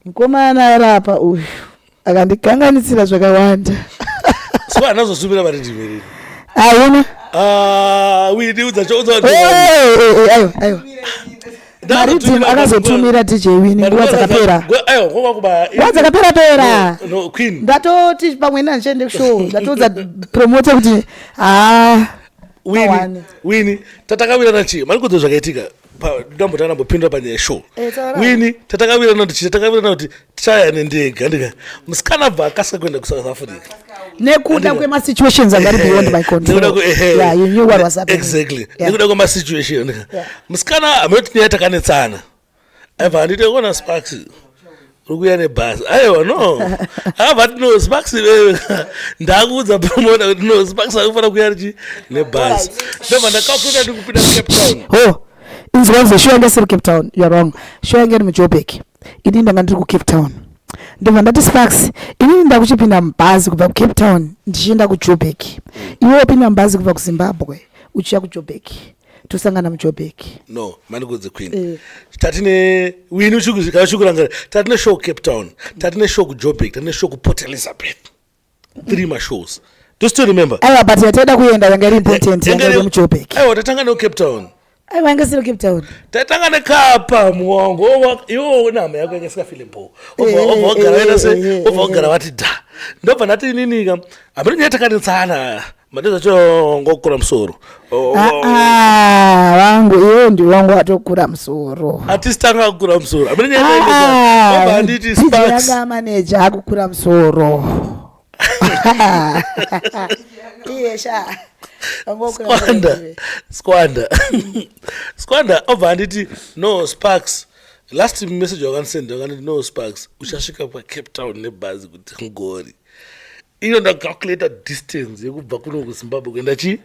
Mukomana arapa uyu akandikanganisira zvakawanda. Swa anazosumira maridhimu rini aona Winnie udzachodza ayo maridhimu akazotumira DJ Winnie nguva dzakapera pera ndatoti pamwe nandichaende kushow ndatodza promote kuti Winnie tatakawirana chi mari kudzo zvakaitika ndambotana mbopindura panyaya show Winnie tatakawirana kuti tichaya nendege andika musikana bva akasika kuenda kuSouth Africa nekuda kwemasituations angari beyond my control. Yeah, you knew what was happening. Exactly. Nekuda kwemasituation musikana hamenotinyaya takanetsana aibva handite kuona Sparks rukuya nebhazi aiwa no but no Sparks ndakuudza promota kuti no Sparks akufana kuya richi nebhazi ndobva ndakafunda ndikupinda Cape Town. Inzwanze show yange siri Cape Town. You are wrong. Show yange ni muJoburg. Ini ndanga ndiri ku Cape Town. Ndobva ndati Sparks ini ndakuchipinda mubhazi kubva kuCape Town ndichienda kuJoburg. Iwe wapinda mubhazi kubva kuZimbabwe uchiya kuJoburg. Tosangana muJoburg. No, mandikudze Queen. Tatine Winnie uchikurangira. Tatine show Cape Town. Tatine show kuJoburg. Tatine show kuPort Elizabeth. 3 more shows. Do you still remember? Aiwa but yataida kuenda yanga iri important yanga muJoburg. Aiwa tatanga no Cape Town. Aiwa yanga siri Cape Town. Tatanga nekapa muwango. Iwo nama yako yanga sika Philipo. Ovogara wena se. Ovogara wati da. Ndobva ndati nini amene nyatakanetsana. Madeza cho ngokura musoro. Wangu iyo ndi wangu atokura musoro. Atistanga kukura musoro. Amene nyatakanetsana. Oba nditi Sparks. Yanga manager akukura musoro. Iyesha. Skwanda oba nditi no Sparks. Last message wakansend wakati no Sparks uchasvika pa Cape Town nebhazi kuti ngori. Iyo ndacalculate distance yekubva kuno kuZimbabwe kuenda chi?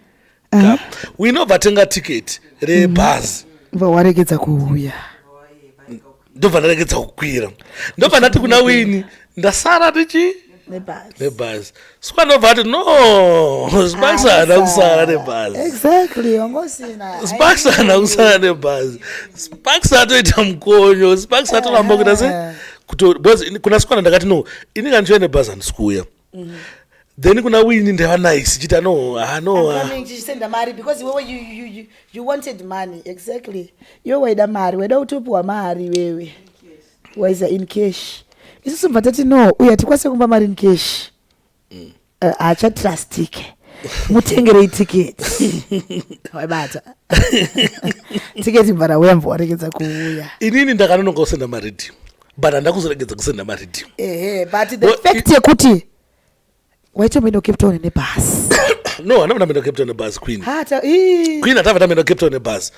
We know vatenga ticket rebhazi. Vawaregedza kuuya. Ndobva ndaregedza kukwira. Ndobva ndati kuna Winnie ndasara tichi? Nebhazi. Skwanda vati no Sparks ana kusara nebhazi. Exactly ongosina. Sparks ana kusara nebhazi. Sparks atoita mukonyo. Sparks atoramba kuita se kuti kuna Skwanda ndakati no ini kandichiya nebhazi handisikuuya. Then kuna Winnie ndeva nice chita no I'm coming to send the money because you wanted money. Exactly. You waida mari weda utopiwa mari wewe waiza in cash isusu mvatati no uya tikwase kumba mari in cash acha trustike mutengere ticket waibata ticket mbara wembo waregedza kuuya inini ndakanononga kusenda maridhimu but handakuzoregedza kusenda maridhimu but the fact yekuti waitomenda Cape Town nebhasi no handamuna menda Cape Town nebhasi Queen hatava tamenda Cape Town nebhasi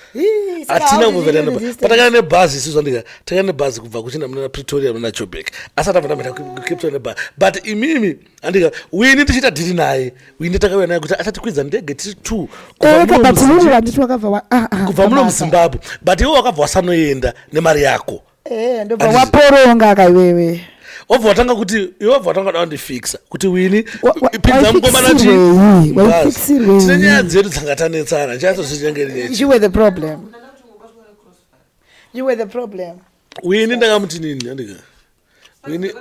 hatina kumuvera nebhasi patakana nebhasi isusu andika takana nebhasi kubva kuchina muna Pretoria muna Joburg asi hatava tamenda Cape Town nebhasi but imimi andika Winnie tichita dhiri naye Winnie takauya naye kuti achatikwidza ndege tiri 2 kubva muno muZimbabwe but iwe wakabva wasanoenda nemari yako ndobva waporonga akaiwewe ovha watanga kuti iwe watanga dawandifixa kuti Winnie ipinza mukomana chi tine nyaya dzedu dzangatanetsana chaso zvichenge nechi you were the problem Wini ndakamuti nini andika. Wini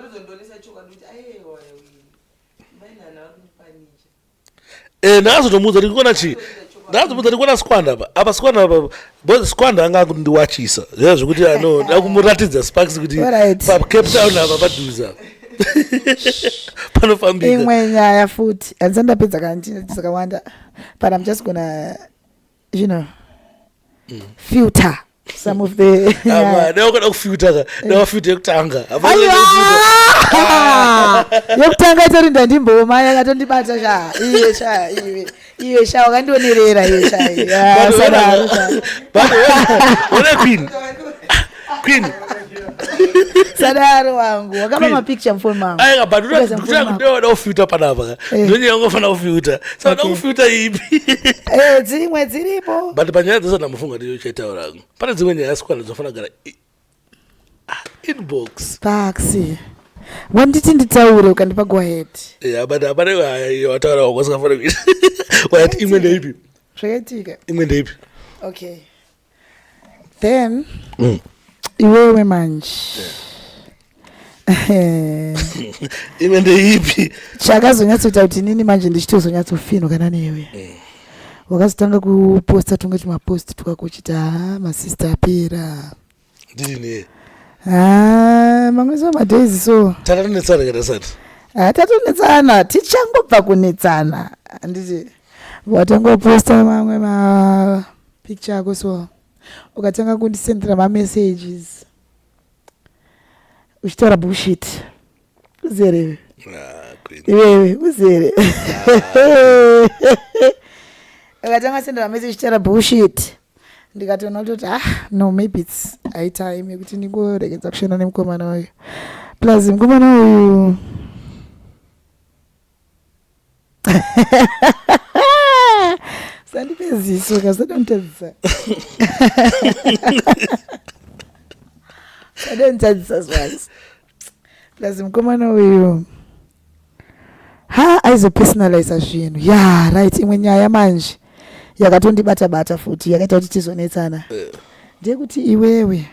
ndazotomuudza kuti ndikuona chii. Ndazomuudza ndikuona Squanda apa. Apa Squanda apa. Both Squanda anga kundiwachisa. Zvekuti ano ndakumuratidza Sparks kuti pa Cape Town apa padhuza. Panofambika. Imwe nyaya futi. Handisandapedza kanti dzakawanda. But I'm just gonna, you know, filter some of the. Ndakada kufilter. Ndakafilter yekutanga. Yekutanga itori ndandimboma yakatondibata sha. Iwe sha wakandionerera iwe sha. Queen. Sadaro wangu wakapa mapicture mfoni mangu. Aya but ndoda kufilter panapa. Ndonye ngofana kufilter. Sasa kufilter ipi? Dzimwe dziripo. But panyaya dzose ndamufunga ndiyo chaitaura rangu. Pane dzimwe nyaya Squanda dzofana gara inbox. Taxi. Wanditi nditaure ukandipa go ahead. But apane wataura wakosingafana kuita. Wayati imwe ndeipi? Zvakaitika. Imwe ndeipi? Okay. Then iwewe manje. Imwe ndeipi? Chakazonyatsoita kuti nini manje ndichitozonyatsofinwa kana newe. Wakazotanga kuposta tunge tumapost tukakuchita masista apera. Ndini. Mamwe so madezi so. Tatonetsana kana sati. Tatonetsana tichangobva kunetsana. Anditi watangoposta mamwe ma picture ako so. Ukatanga kundisendera ma messages. Uchitaura bullshit. Uzere. Iwewe uzere. Ukatanga sendera message uchitaura bullshit. Ndikatona kuti no maybe it's high time yekuti ndingoregedza kushanda nemukomana wayo. Plus mukomana uyu sandipeziso kasadantadzisa. Sadantadzisa zvanzi. Plus mukomana uyu aizopersonalize zvinhu. Yeah, right, imwe nyaya manje yakatondibata futi yakaita kuti tizonetsana. Ndekuti iwewe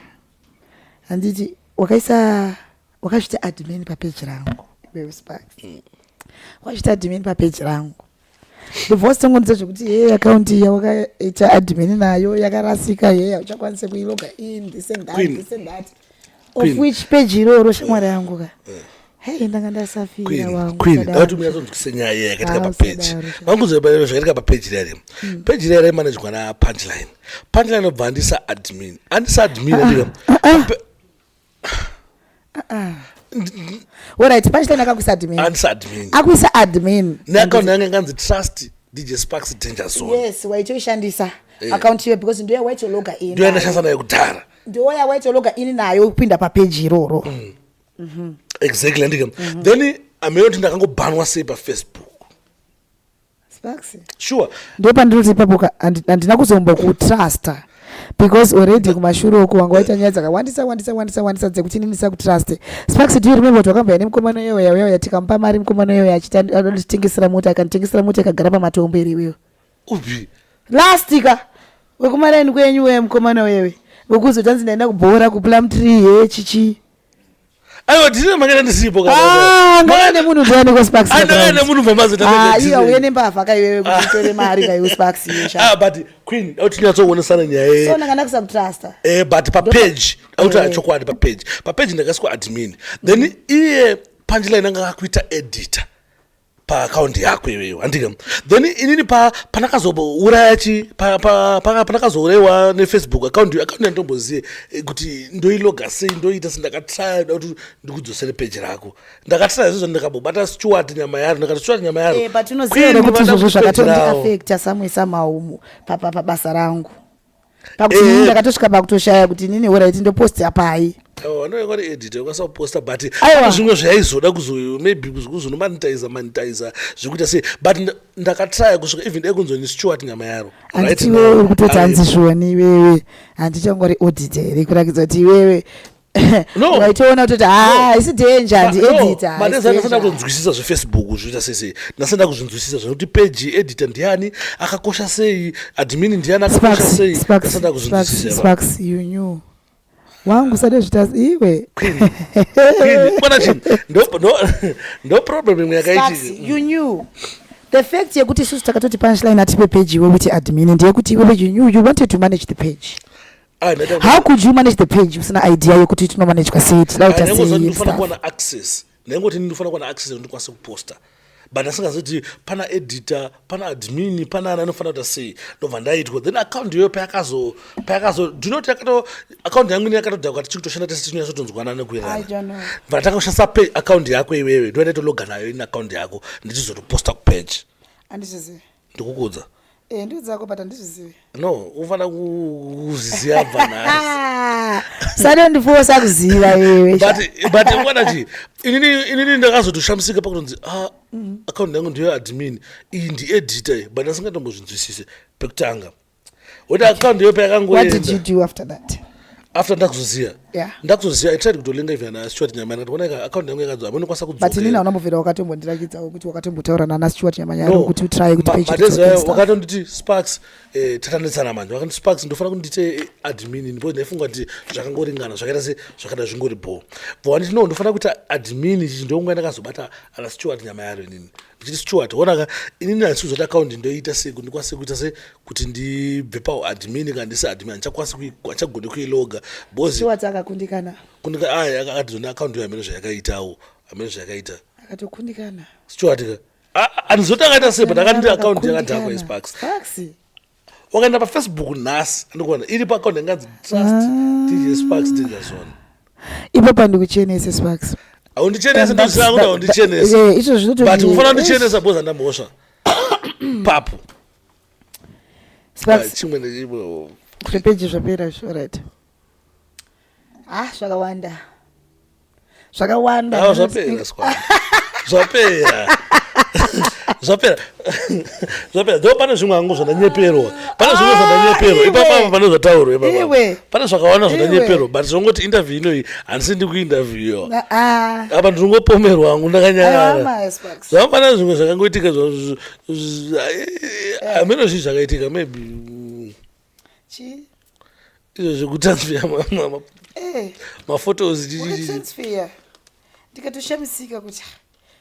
handiti wakachita admin papage rangu. Iwewe Sparks. Wakachita admin papage rangu. Divorce tongondza zvekuti account yawakaita admin nayo yakarasika uchakwanise kuiloga in this and that. Of which page iroro shamwari yangu ka. Hey, ndanga ndasafira wangu. Queen, atumira zonzikise nyaya yakatika pa page. Vanguzoba zvakatika pa page rere. Page rere managed na punchline. Punchline obvandisa admin. Andisa admin ndika. Alright, punchline akakuisa admin. Andisa admin. Akuisa admin. Account yangu nganzi trust DJ Sparks danger zone. Yes, waitoshandisa account iwe because ndoya waitologa in. Ndoya ndashasa nayo kudhara. Ndoya waitologa in nayo kupinda pa page iroro. Exactly ndika. Then ameyoti ndakangobanwa sei pa Facebook. Sparks. Sure. Ndo pandoti papoka andina kuzomba kutrusta because already kumashure uko wanga waita nyaya dzakawandisa dzekuti ndinisa kutrust. Sparks, do you remember wakamba ine mukomana yoyo yatikampa mari mukomana yoyo achitengesera mota akanitengesera mota akagara pamatombo iriweyo. Ubi. Lastika. Wekumaraini kwenyu wewe mukomana wewe. Wekuzotanzi ndaenda kubhora kuPlum Tree chichi. Aiwa ndine makana ndisipo kana. Ngane munhu ndiyani ko Sparks. Ngane munhu vamazi tambe. Iyo uyene mbavha kai wewe kutore mari kai Sparks yesha. But Queen autinyatsoonesana nyaya. So nanga ndakusamtrusta. But pa page achokwadi pa page. Pa page ndakaswa admin. Then iye punchline anga akuita editor pa account yako iwewe andika. Then inini panakazouraya panakazorewa ne Facebook account yandomboziye kuti ndoiloga sei ndoita sindakatraya kuti ndikudzosere page rako. Ndakatraya izvo ndakabobata Stuart nyama yaro ndakati Stuart nyama yaro. But unoziva kuti izvo zvakatondi affecta samwe samaumu pa basa rangu. Pakuti ndakatosvika pakutoshaya kuti nini alright ndopost apai. Anoenga ri editor ukasaposta but zvimwe zvaizoda maybe kuzonomonetize zvekuita sei but ndakatraya kusvika even ekunzoni Stuart nyama yaro. Anditi wewe uri kutotadzi zvoni wewe handichangori auditor iri kurakidza kuti wewe waitoona kuti isi danger handi editor. Madeza ndasanda kunzwisisa zveFacebook zvoita sei ndasanda kuzvinzwisisa zvokuti page editor ndiani akakosha sei admin ndiani akakosha sei ndasanda kuzvinzwisisa. Sparks, you knew. wangu sade zvitazi iwe Bona chini no problem imwe yakaiti you knew the fact yekuti isusu takatoti punchline atipe page iwe kuti admin ndeyekuti iwe you knew you wanted to manage the page. How could you manage the page usina idea yekuti tinomanage sei ndinofana kuwana access ndengoti ndinofana kuwana access ndikwanisa kuposta but asingazoti pana editor pana admin pana anofana kuti sei ndobva ndaitwa then account yo payakazo do you know takato account yangu yakatodha kuti chikutoshanda tese tinyasotonzwana nekuyerana I don't know but takashasa account yako iwewe ndoenda tologa nayo in account yako ndichizotoposta ku page andizvizivi ndikukudza ndiudzako but andizvizivi no ufana kuziziva bana sare ndifosa kuziva iwe but ngwana chi inini ndakazotoshamisika pakutonzi account yangu ndiyo admin iyi ndi editor but asingatombozvinzwisise pekutanga woti account yo payakangoenda. What did you do after that? After ndakuzoziya yeah ndakuzoziya I tried kutolenga even na Stuart Nyamanya kuti ona account yangu yakadzwa amene kwasa kudzoka but nina unambovera wakatombondirakidza kuti wakatombotaura na Stuart Nyamanya kuti try kuti page but wakatonditi Sparks tatanditsana manje wakati Sparks ndofana kuti ndite admin ndipo ndaifunga kuti zvakangoringana zvakaita se zvakada zvingori bo vawani no ndofana kuti admin ichi ndonga ndakazobata ana Stuart Nyamanya nini ndichiti Stuart onaka inini asizoti account ndoita seku ndikwase kuita se kuti ndibve pa admin kana ndisa admin achakwase achagone kuiloga bozi Stuart akakundikana kundika akati zona account yamene zvayakaitawo amene zvayakaita akatokundikana Stuart anizoti akaita se but akati account yakadhakwa Sparks wakaenda pa Facebook nhasi ndikuona iri pa account yanganzi Trust DJ Sparks ndingazona ipo pandikuchenese Sparks aundichenese ndozangu ndaundichenese icho zvinoto but ufana ndichenesa boza ndambosha papo Sparks chimwe ndibwo kupeje zvapera right zvakawanda zvapera skwa zvapera do pane zvimwe hangu zvandanyeperwa pane zvimwe zvandanyeperwa ipapa pane zvataurwa ipapa pane zvakawana zvandanyeperwa but zvongoti interview inoyi handisi ndikuinterview apa ndinongopomerwa hangu ndakanyarara zvapana zvimwe zvakangoitika ameno zvi zvakaitika maybe izvo zvekutransfer maphotos ndikatoshamisika kuti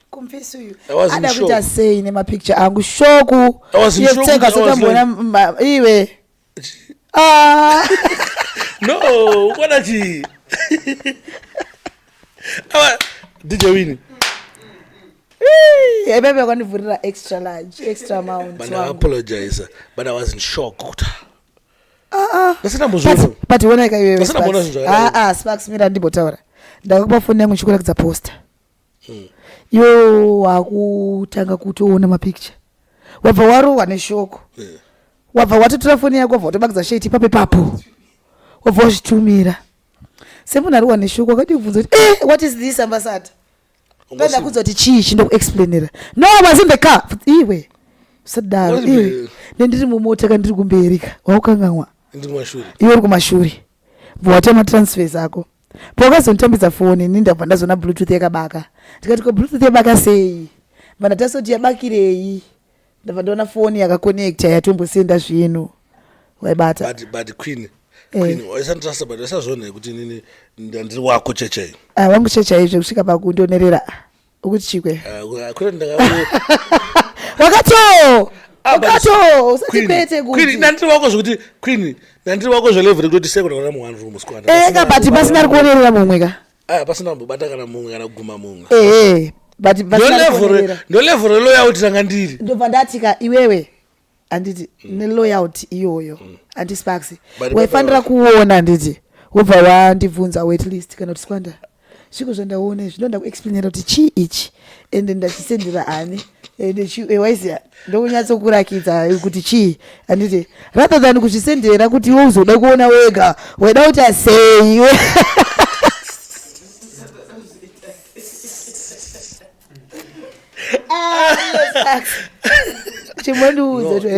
kumfesi uyu ada kuita sei nemapicture angu shoku yekutenga sotambona iwe no ukona chi awa DJ Winnie ebebe kwandivurira extra large extra amount but I apologize but I was in shock but when I iwewe Sparks mira ndimbotaura ndakupa phone yangu chikurakidza poster yo wakutanga kutoona mapicture wabva warowa neshoko wabva watotora foni yako wabva watobakidza sheti papo wabva wazvitumira semunhu ari wane shoko akatibvunza kuti what is this ambassador ndoda kudza kuti chii chindokuexplainera no was in the car iwe sadaro iwe ndiri mumota kandiri kumberika waukanganwa iwe uri kumashure bva watema transfers ako pakazonditambidza foni ini ndabva ndazona bluetooth yakabaka ndikati ko bluetooth yabaka sei mana tasoti yabakirei ndabva ndaona foni yakakonekta yatombosenda zvino waibata but queen waisanditrasta but wasazvona kuti nini ndiri wako chechai wangu chechai izvo kusvika pakundonerera ukuti chikwe wakato usatipete kuti nandiri wako zvokuti queen nandiri wako zvelevel rekuti sekona kana muhanu rumu squad but pasina rikuonerera mumwe ka pasina mbobata kana mumwe kana kuguma mumwe but ndo level reloyalty ranga ndiri ndobva ndatika iwewe anditi neloyalty iyoyo anti Sparks waifanira kuona nditi wobva wandibvunza waitlist kana kuti squanda zviko zvandaona zvinoda kuexplainera kuti chii ichi ende ndachisendera ani ende waiziya ndounyatsokurakidza kuti chii anditi rather than kuzvisendera kuti iwe uzoda kuona wega waida kuti asei chimwendiudza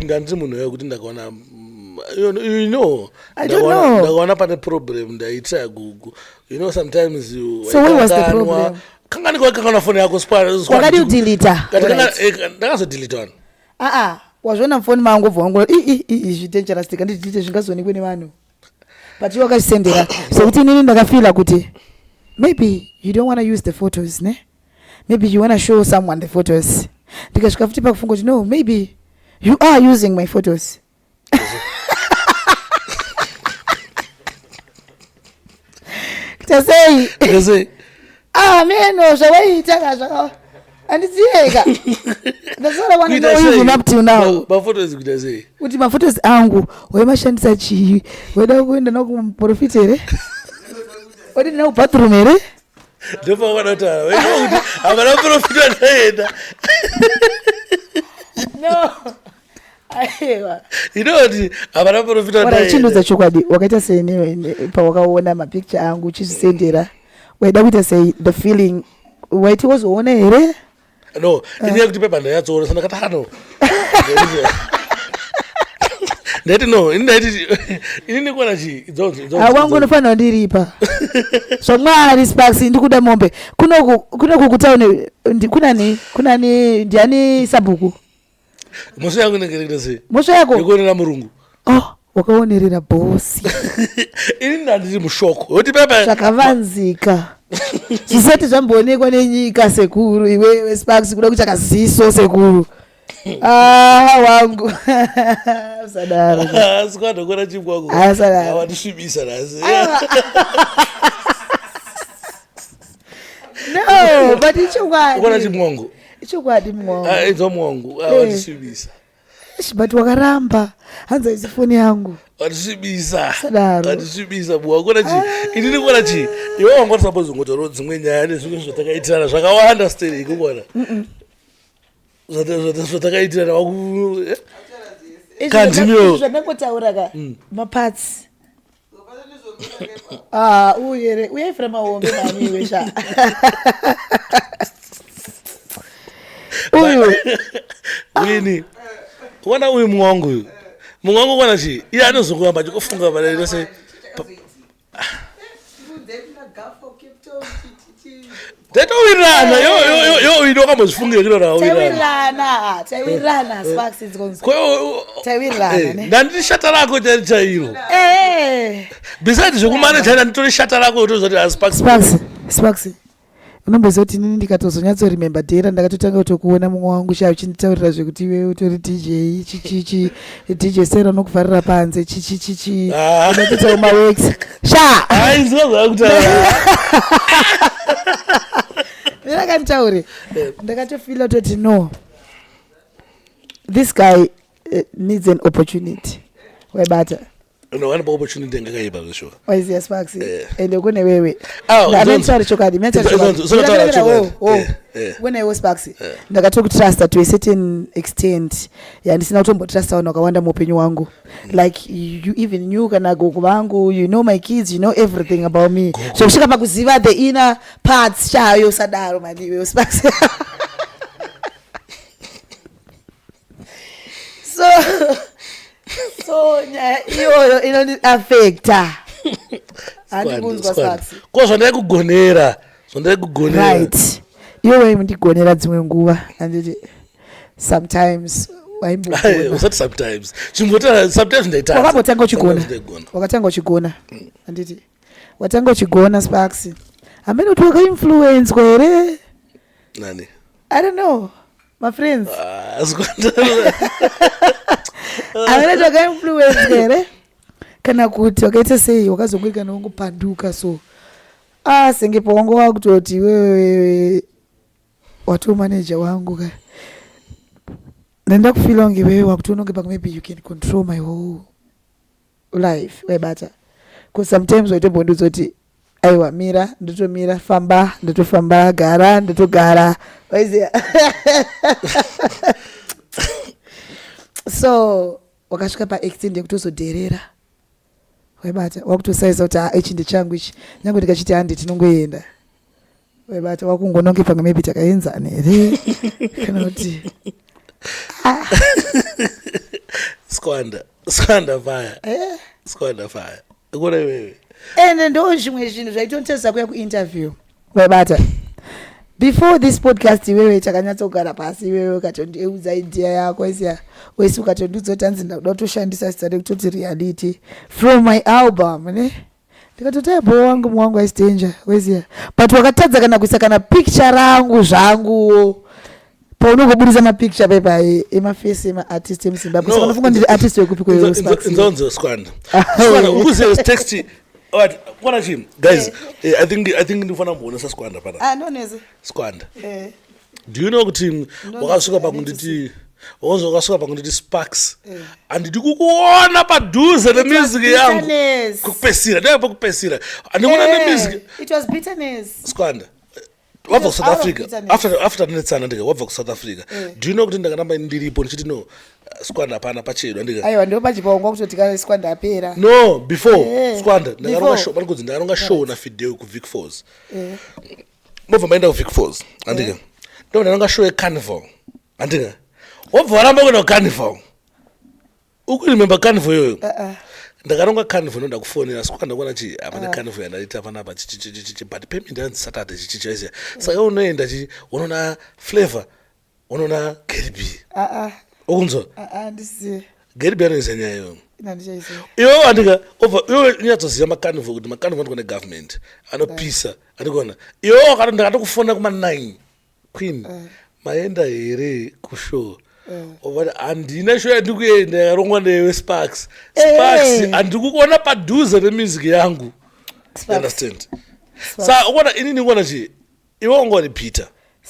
ndandiri munhu weyo kuti ndakaona you know ndakaona pane problem ndaitira gugu you know sometimes so what was the problem kanga ndikakangana foni yako wakati udelita ndakazodelita one wazviona foni mangu bva wangu izvi dangerous ndikandidilite zvingazoonekwe nevanhu but wakasendera sekuti inini ndakafila kuti maybe you don't want to use the photos ne, maybe you want to show someone the photos. Ndikasvika futi pakufunga kuti no, maybe you are using my photos. Kutasei meno zvawaita zvaka andidziyeka. That's what I want to know even up till now. Maphotos kutasei Kuti maphotos angu waimashandisa chii? Weda kuenda nakumprofit here? Wadi na bathroom here? Ndopa wakadata kuti amana profita ndaenda. No. Aiwa. Inoti amana profita ndaenda. Wala chindu za chokwadi wakaita sene pawakaona mapicture angu chisendera. Weda kuita say the feeling waiti wazoona here? No, ini kuti pepa ndayatsoona sana kata hano. Ndati no, ini ndikona chi idzonzo. Wangu nofana ndiripa. So mwari Sparks ndikuda mombe. Kunoku kutaone kunani ndiani Sabuku. Moso yangu ngerekera sei. Moso yako? Ndikuonera murungu. Oh, wakaonerera bosi. Ini ndandiri mushoko. Woti pepa zvakavanzika. Zvisati zvamboonekwa nenyika sekuru iwe Sparks kuda kuchaka ziso sekuru. Wangu. Sadara. Sikwana kona chimwangu. Sadara. Awadishibisa nasi. No, but ichokwadi. Kona chimwangu. Ichokwadi mwangu. Idzo mwangu. Awadishibisa. But wakaramba. Hanza isifoni yangu. Wadishibisa. Sadara. Wadishibisa bwa kona chi. Ini kona chi. Iwe wangu suppose ngotoro dzimwe nyaya nezvinhu zvatakaitana zvakawanda still ikubona. Zvatakaitana waku continue. Zvandangotaura ka maparts. Uye from mahombe mami wesha. Uyu. Wini. Wana uyu mwangu. Mwangu kwana chi. Iye anozokuamba chikufunga bale lose. Deto wirana yo idoka muzifungire kino na wirana. Tawirana Sparks is going. Tawirana ne. Ndandi shata lako chairo. Besides zokumana chana nditori shata lako utozoti Sparks. Unombozoti nini ndikatozonyatso remember dera ndakatotanga kutokuona mumwe wangu cha uchinitaurira zvekuti iwe utori DJ chichichi DJ Sera nokuvharira panze chichichi unoita uma works sha ndizwa kutaura ndakataure ndakatofila kuti no this guy needs an opportunity webata no one opportunity ngakaiba kusho waiziya Sparks ende kune wewe ndakatari chokadi when was Sparks ndakatokutrust to a certain extent ndisina kutombotrust vanhu vakawanda muupenyu wangu like you even knew kana gogo vangu you know my kids you know everything about me so kusvika pakuziva the inner parts chayo sadaro madiwe Sparks so iyoyo inoni affecta andikunzwa Sparks ko zvandikugonera right iwe mundigonera dzimwe nguva anditi sometimes usati sometimes sometimes ndaita wakatanga uchigona anditi watanga uchigona Sparks amene kuti wakainfluencwa here nani I don't know my friends amene kuti wakainfluencwa here kana kuti wakaita sei wakazongwirika newangopanduka so senge pawangu wakutoti wewe watu manager wangu ka nenda kufila unge wewe wakutononge pa maybe you can control my whole life we better because sometimes waito bondu zoti aiwa mira ndotomira famba ndotofamba gara ndotogara waiziya so wakasvika pa extend yekutozoderera webata wakutosaiza kuti ichi ndichangu ichi nyange ndikachiti handi tinongoenda webata wakungononge pamwe maybe takaenzana here kana kuti squander fire ukona wewe ende ndo zvimwe zvinhu zvaitontesa kuya kuinterview webata before this podcast iwewe chakanyatsogara pasi iwewe ukatondiudza idea yako isiya wese ukatondiudza kuti hanzi ndakuda kutoshandisa zita rekutoti reality from my album ne ndikatoti bro wangu mwangu is danger weziya but wakatadza kana kuisa kana picture rangu zvangu paunongobudisa mapicture pepa emafesi ema-artist emuzimbabwe saka unofunga ndiri artist wekupi kwenzonzo squanda ukuziva text Alright, what you guys? I think ndifuna mbonisa squanda pana. Noneze. Squanda. Do you know kuti wakasuka pakunditi wakasuka pakunditi Sparks and ndikukuona padhuze nemusic yangu kupesira ndipo kupesira andikuona nemusic it was bitterness squanda wabva ku South Africa after netsana ndika wabva ku South Africa do you know kuti ndakanamba ndiripo ndichiti no squanda hapana pachedwa ndika aiwa ndio pachipaungwa kuti tika squanda apera no before squanda ndakaronga show panikuzi ndakaronga show na video ku Vic Falls mova maenda ku Vic Falls andika ndo ndaronga show e carnival andika wabva waramba kuenda ku carnival ukuremember carnival yoyo ndakaronga carnival ndoda kufonera squanda kuona chi apana carnival yandaita panapa but payment on Saturday chichaisa saka unoenda chi unoona Flavor unoona Gerby ukunzwa ndisi Gerby anoisa nyaya iyo nandichaisa iyo andika over iyo nyatsoziva macarnival kuti macarnival ndikone government anopisa andikona iyo ndakatokufona kuma 9 Queen maenda here kushow over andina show yandikuenda yakarongwa newe Sparks andikukuona padhuze nemusic yangu understand sa ukona inini ngona chi iwe ngoni Peter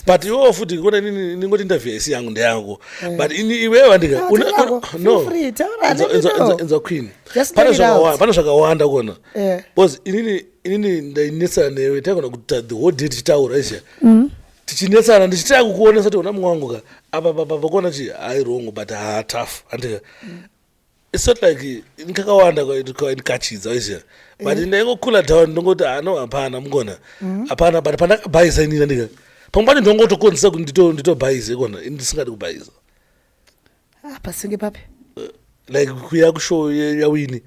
but iwe futhi ngona inini ngoti interview isi yangu ndeyangu but iwe andika no enza Queen pana zvakawanda kona because inini ndainetsa newe takona kuti the whole day tichitaura isha tichinetsana ndichitaka kukuonesa kuti una mwangu ka apa kuona chi I wrong but tough andika it's not like nkakawanda ndikachidza isha but ndaingokula down ndongoti no hapana mungona hapana but pandakabhaisa inini ndika pamwe ndongotokonzesa kuti nditobhaise kona ndisingadi kubhaisa pasinge papi like kuya kushow yawini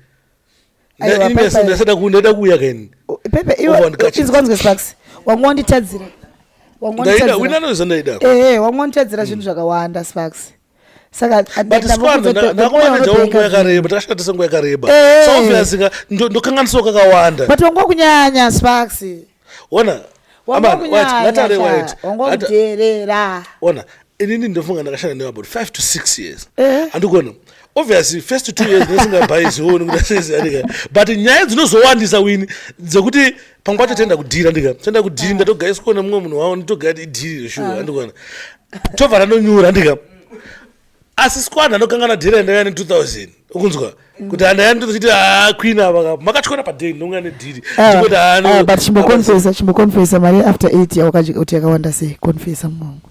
ndasada kuenda kuya kaini pepe iwe izikwanzike Sparks wangonditadzira wangonditadzira zvinhu zvakawanda Sparks saka ndakumanejauko yakareba takashatisa nguva yakareba saobviously ndokanganisawo kakawanda but wangokunyanya Sparks ona wangokuteerera ona inini ndofunga ndakashanda newe about 5 to 6 years andikona obviously first 2 years ndisingabhaizoni kudasezandika but nyaya dzinozowandisa wini dzekuti pangwacho tenda kudhira ndika tenda kudhiri ndatogaiswa nemumwe munhu wawo nditogati idhiri shuwa andikona tobva ranonyura ndika asi squad anokangana dhira ndayani 2000 ukunzwa kuti andayani tochiti Queen apa makatyona padei ndonga nedhiri ndikuti but chimboconfessa mari after 8 yawakati yakawanda sei confessa mwangu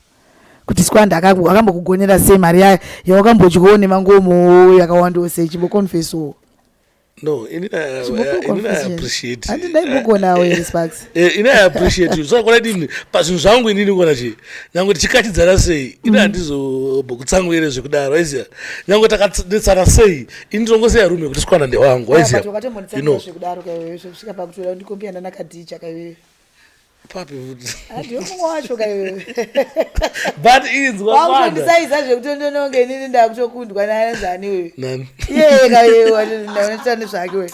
kuti squad akambokugonera sei mari yawakambotyawo nemangomo yakawanda sei chimboconfessawo no I appreciate andindaimbogonawo Sparks I appreciate you so kona dini pazvinhu zvangu inini kona chi nyange tichikachidzana sei ina handizobhokutsamwire zvekudaro aisiya nyange takadetsana sei ini ndinongoseya rume kuti squad ndewangu aisiya zvekudaro kaiwewe zvekusvika pakutora ndikombiyana nakadhicha kaiwewe papi ndiyofunga wacho kaiwewe but inzwawandisaisa zvekuti ndononge inini ndakutokundwa naanzani wewe nani kaiwewe ndaonetane zvake we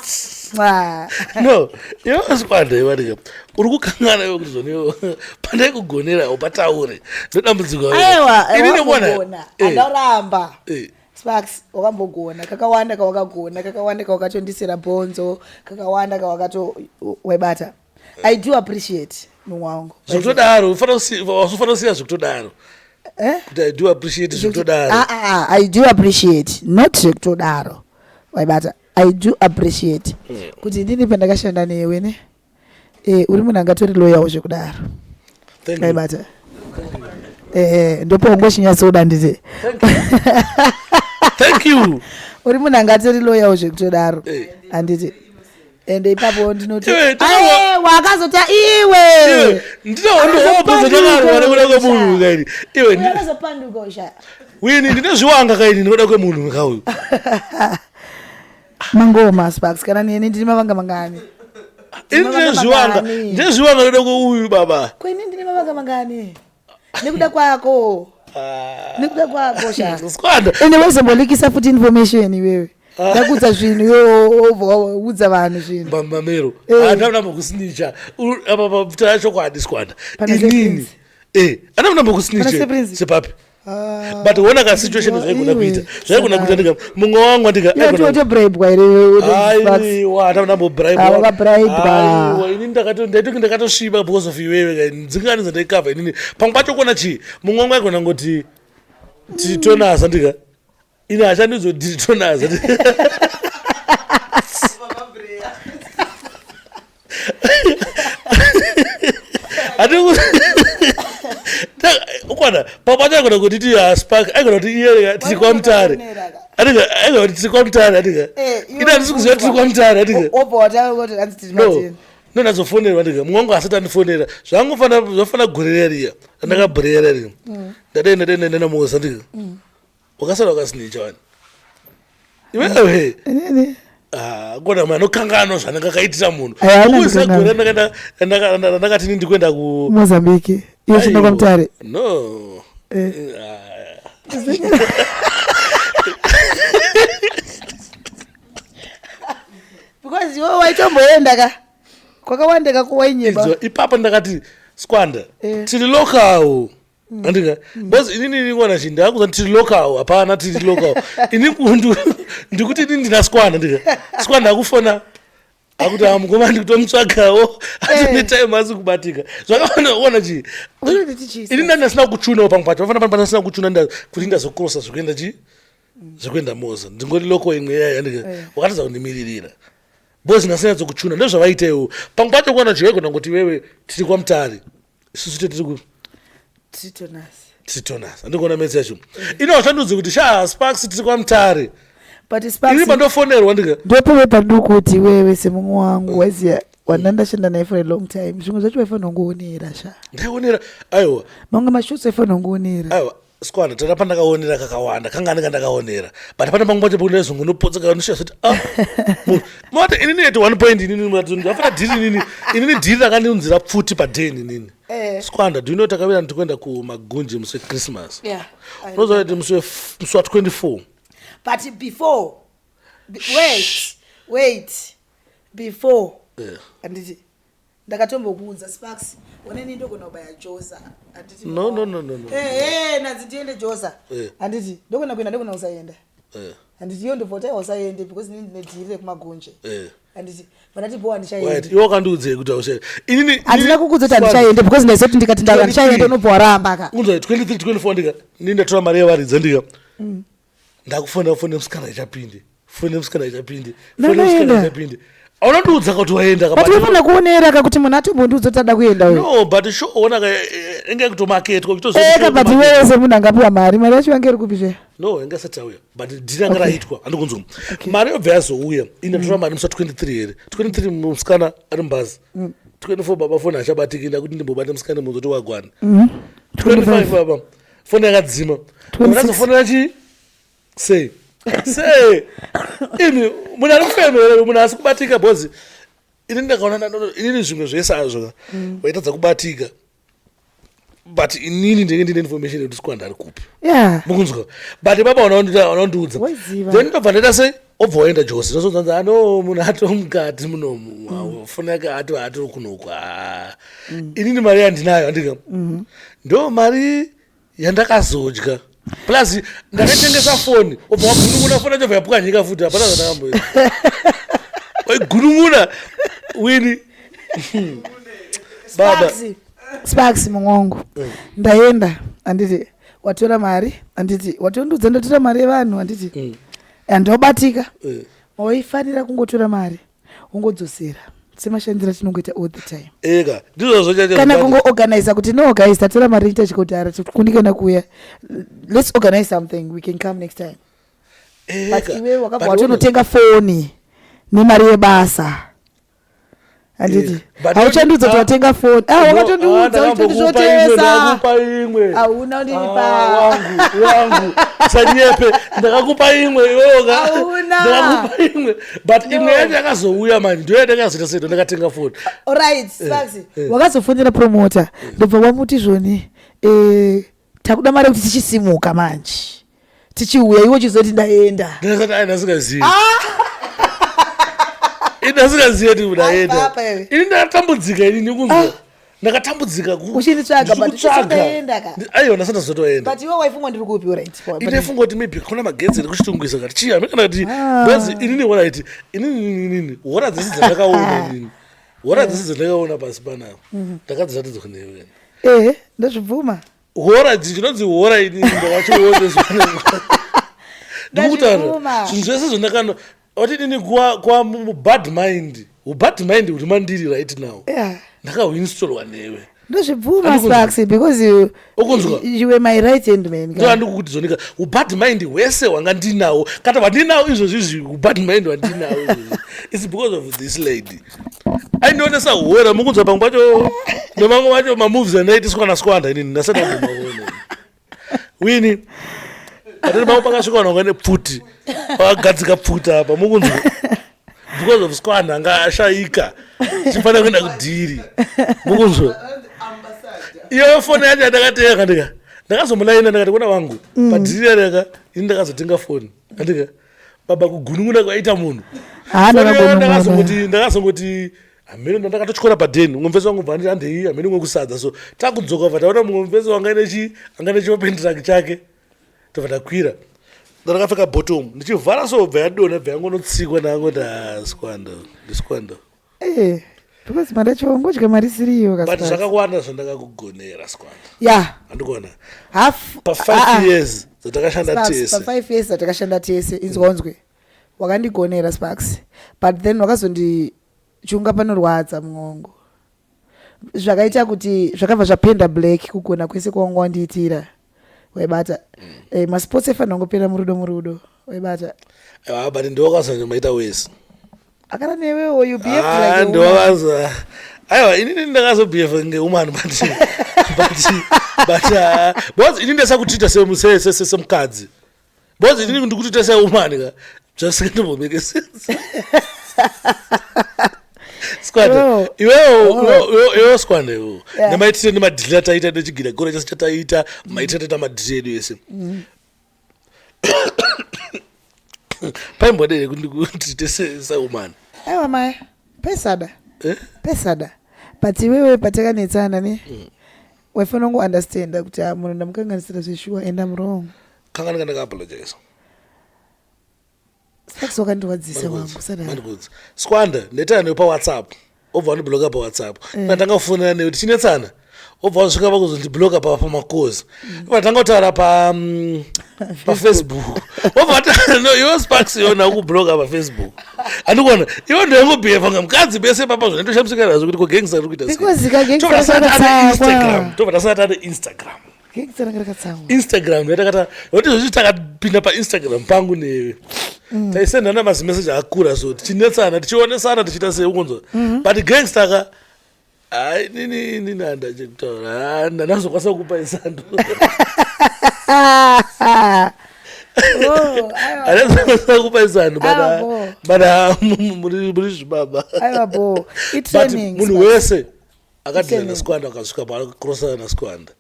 no iwe squad iwanika uri kukangana iwe kuti zvoniwo pandai kugonera upataure ndodambudziko aiwa andauramba Sparks wakambogona kakawanda kawakagona kakawanda kawakatondisira bhonzo kakawanda kawakato waibata I do appreciate mwangu zvekutodaro ufana kusiya zvekutodaro kuti I do appreciate zvekutodaro I do appreciate not zvekutodaro waibata I do appreciate kuti ndini pandakashanda newe ne uri munhu angatori loyawo zvekudaro waibata ndopo ungoshinyatsoda ndise thank you uri munhu angatori loyawo zvekutodaro handiti ende ipapo ndinoti wakazota iwe ndinohobvunzanakarwara kwemunhu kaini iwe ndinozopanduka usha wini ndinozviwanga kaini ndinoda kwemunhu kauyu mangoma Sparks kana neni ndine mavanga mangani ndinozviwanga ndoda kweuyu baba kweni ndine Unamanga mangani? Nikuda kwako. Nikuda kwako sha. Squad. Ene wezombolikisa futhi information wewe. Ndakudza zvinhu yo udza vanhu zvinhu. Mamamero. Andina mukusinicha. Apa tacho kwadi squad. Inini? Andina mukusinicha. Sepapi. But wona ka situation zvaigona kuita. Zvaigona kuita ndika mungo wangu ndika. Yato bribe kwa ile. Ai wa andina bribe. Ava bribe ba. Ai ini ndakatosviba because of iwewe dzingani dzandikava inini. Pamwe pacho kuona chi mungo wangu aigona ngoti titonasa ndika. Ini achandizo titonasa. Adiku ukwana papa chakona kuti ti spark aigona kuti iye tiri kwa mutare adika aigona kuti tiri kwa mutare adika ina ndisikuziva tiri kwa mutare adika obota kuti anziti matini no nazofonerwa adika mwangu asati andifonera zvangofana gorera riya andakabhurera riya ndadenda moza adika wakasara wakasinicha wani iwewe kona mwana nokangano zvandakakaitira munhu ukuisa gore ndakati ini ndikuenda ku Mozambique iyo chino kwa mutare no because iwe waitomboenda ka kwakawandeka kuwainyimba ipapa ndakati squanda tiri local andika because inini ndingona chinhu ndakuza tiri local hapana tiri local ini kundu ndikuti ini ndina squanda ndika squanda akufona akuti amugoma ndikutomutsvagawo atine time asi kubatika zvakaona chii ini ndandasina kuchunawo pamwe pacho vafana pandasina kuchuna kuti ndazokrosa zvekuenda chii zvekuenda moza ndingoti loko imwe yaya ndika wakatadza kundimiririra bozi ndasinatso kuchuna ndozvavaitewo pamwe pacho kuona chiyegona ngoti wewe tiri kwamutare isusu tetiri titonasa andikuona mesi yacho inoshandudzi kuti sparks tiri kwamutare ini pandofonerwa ndika ndopove pandukuti wewe semumwe wangu waiziya wandandashanda naye for a long time zvimwe zvacho waifanira kungoonera sha ndaionera aiwa mange mashotsi waifanira kungoonera aiwa squad tana pandakaonera kakawanda kanga ndinga ndakaonera but pana pamwe pacho pakunezongo nopotseka unoshiya zoti mota inini yeti 1 point inini ndafana dhiri inini dhiri rakandinzira pfuti padheni inini squanda do you know takavira ndikuenda kumagunji musi wechristmas unoziva kuti musi wa 24 but before wait before anditi ndakatombokuudza sparks oneni ndogona kubaya josa anditi no nanzi ndiende josa anditi ndogona kuenda ndogona kusaenda anditi iyo ndovhota usaende because nini ndine dhiri rekumagunje anditi vanati bo handichaende iwe wakandiudze kuti hauchaende inini handina kukuudza kuti handichaende because ndaisoti ndikati ndichaende unobva waramba ka unzwa 23 24 ndika nini ndatora mari yevaridza ndika ndakufona musikana ichapinde fone musikana ichapinde aunandiudza kuti waenda but wafana kuonera ka kuti munhu atombondiudza kuti ada kuenda wewe no but sure ona ka enge kutomaketwa kutozoeka but wewe semunhu angapiwa mari yacho yange iri kupi zve no enge asati auya but ndinanga raitwa andikunzwa mari yobva yazouya inatora mari musa 23 here 23 musikana ari mubhazi 24 baba fone hachabatiki ndakuti ndimbobata musikana muzoti wagwana 25 baba fone yakadzima unazofonera chii sei ini munhu ari kufemera munhu asi kubatika bhozi ini ndakaona inini zvimwe zvese azvo waitadza kubatika but inini ndenge ndine information yekuti squanda ari kupi mukunzwa but baba unaundiudza then ndobva ndaita sei obva waenda josi ndozonzanza ano munhu atomukati munomu fona yake atori kunoku inini mari yandinayo andika ndo mari yandakazodya plus ndakatengesa foni obva wagunun'una foni yacho bva yapuka nyika futi hapana zvandakamboita waigunun'una wini baba sparks mumwangu ndaenda anditi watora mari anditi watondiudza ndatora mari yevanhu handiti handaubatika waifanira kungotora mari ungodzosera semashandira tinongoita all the time eka ndizvo kana kungoorganiza kuti no guys tatora mari ita chikotara kundikana kuya let's organize something we can come next time but iwe wakabva watonotenga foni nemari yebasa handiti But hauchandudza totenga phone wakatondudza uchitondizvotesa ndakupa imwe hauna undinipa wangu sanyepe ndakakupa imwe yoga hauna ndakakupa imwe but imwe yacho yakazouya manje ndiyo yandakazoita sedo ndakatenga phone. Alright, Spaxi wakazofonera promoter ndobva wamuti zvoni takuda mari kuti tichisimuka manje tichiuya iwo chizoti ndaenda ndakati ai ndasingazivi ndasingaziva kuti udaenda ini ndakatambudzika inini kunzwa ndakatambudzika uchinditsvaga aiwa ndasati zotoenda but iwe waifunga ndiri kupi right ine funga kuti maybe kuna magetsi ekuchitungwisa kati chiyame kana kuti basi inini waraiti inini hora dzese dzandakaona inini hora dzese dzandakaona pasi panapa ndakadzisati kunewe ndazvibvuma hora dzinodzi hora inini ndakachione ndikutaura zvinhu zvese zvandakano oti ini kwa bad mind ubad mind uri mandiri right now ndakauinstallwa newe ndozvibvuma Spaxi because you were my right hand man ndo andikukuti zonika ubad mind wese wanga ndinawo kana vandinawo izvozvizvi ubad mind wandinawo it's because of this lady aindionesa hora mukunzwa pamwe pacho nemamwe vacho mamoves anaitiswa naskwanda inini ndasati andomaona wini atiri mamwe pakasvika vanhu vangane pfuti vakagadzika pfuti apa mukunzwa because of skwanda anga ashayika chifanira kuenda kudhiri mukunzwa iyo foni yacho yandakatenga ndika ndakazomulaina ndakati kona wangu padhiri yareka ini ndakazotenga foni andika baba kugunun'una kwaita munhu ndakazongoti hamene ndakatotyora padheni mumwemvesi wangu bva nditi andei hamene umwe kusadza so takudzoka bva taona mumwemvesi wanga ane chiopendiraki chake tobva takwira ndakapfeka bottom ndichivhara so bva yadona bva yangonotsikwa ndango ndiskwanda because mari yacho ngodya mari siriyo but zvakawanda zvandakakugonera skwanda handikuona pa5 years dzatakashanda tese pa5 years dzatakashanda tese inzwanzwe wakandigonera Spaxi but then wakazondichunga panorwadza mwongo zvakaita kuti zvakabva zvapenda black kugona kwese kwanga wandiitira waibata masports efanira kungopera murudo waibata but ndowakazonyomaita wese akana newewo you behave like ndowakaza aiwa inini ndakazobehave ngeumani but because inini ndasakutiita semukadzi because inini ndikutiita seumani ka zvasingandombomeke sense skwanda iwewo skwanda iwewo nemaitire nemadhili ataita nechigina gora chese chataita maitire taita madhili edu ese paimbodere kunditiite seumani aiwa mai pesada but iwewe patakanetsana ne waifanira kungounderstanda kuti munhu ndamukanganisira zveshuwa and I'm wrong kanga ndakaapologize Spaxi wakandiwadzisa wangu sadandikudzi skwanda ndetana newe pawhatsapp obva wandibloka pawhatsapp ndandangafonera newe tichinetsana obva wasvika pakuzondibloka pamakozi obva tangotaura pafacebook obva iwe Spaxi yona kubloka pafacebook handikuona iwe ndoyangobhehava nga mukadzi bese papa zvonendoshamsika nazvo kuti kogengisa riri kuita tobva tasati ane instagram yatakata noti zvozvi takapinda painstagram pangu newe taisendana mazimeseji akura so tichinetsana tichionesana tichiita sei ukunzwa but gangster ka hai nini handachekutaura ndanazokwanisa kukupa isando handazokwanisa kukupa isando bada muri zvibaba but munhu wese akadhila naskwanda akasvika paakakrossana naskwanda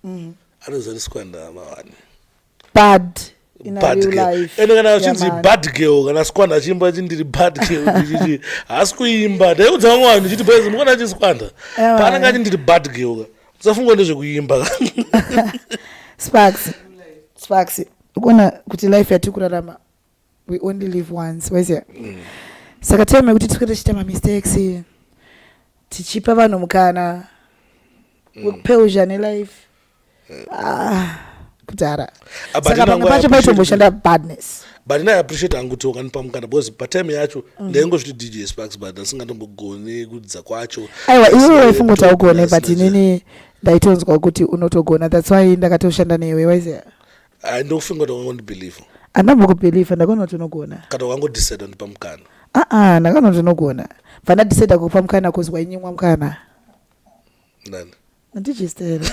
anoziva niskwanda mawani bad ende kana achinzi bad girl kana skwanda achiimba achindiri bad girl haasi kuimba ndaikudza vamwe vanhu ndichiti bhezi mukona achiskwanda paanenge achindiri bad girl usafungwa ndezvekuimba Spaxi ukuona kuti life yatiri kurarama we only live once waiziya saka time yekuti tikati tichita mamistakes tichipa vanhu mukana wekupeuzha nelife kudhara saka pamwe pacho paitomboshanda badness but I appreciate hangu kuti wakanipa mukana because patime yacho ndaingozviti DJ Spaxi but ndasingandombogone kudza kwacho aiwa iwe waifunga kuti augone but inini ndaitonzwa kuti unotogona that's why ndakatoshanda newe waiziya ndokufunga kuti wangondibelieve andambokubhelifa ndakona kuti unogona kana wangodecide ndipa mukana ndakana kuti unogona fana decide kupa mukana cause wainyimwa mukana nani andijistera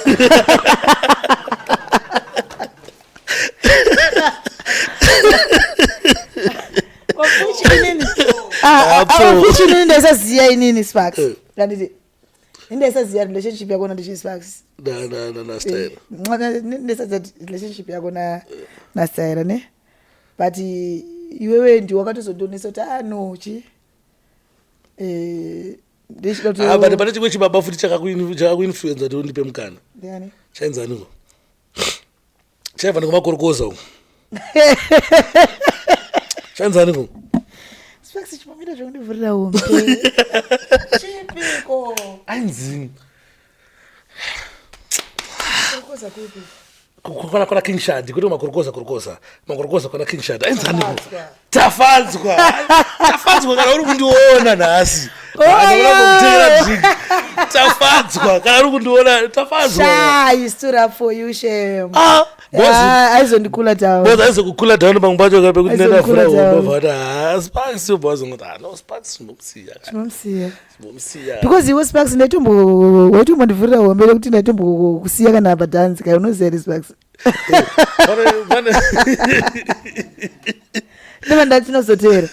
wafuchi inini ndaisaziya inini Sparks ndanditi ndaisaziya relationship yako ndichi Sparks na style ndaisaziya relationship yako na style ne but iwewe ndi wakatozondonesa kuti anochi but pane chimwe chibaba futi chakakuinfluenza kuti undipe mukana ndiyani chainzaniko chaibva ndikumakorokoza uko chainzaniko Sparks chipamira zvakundivhurira hombe chipiko ainzini korokoza kupi kwana kingshad kuti makorokoza kwana kingshad ainzaniko tafadzwa kana uri kundiona nhasi kutekera dziki tafadzwa kana uri kundiona tafadzwa I stood up for you shame aizondikula down aizokukula down pamwe pacho kape kuti ndandavhura hombe vati Sparks yobvazongoti no Sparks tinomsiya because iwe Sparks waitombondivhurira hombe rekuti ndaitombokusiya kana padhanzi kai unoziya ri Sparks ndeva ndati tinozotera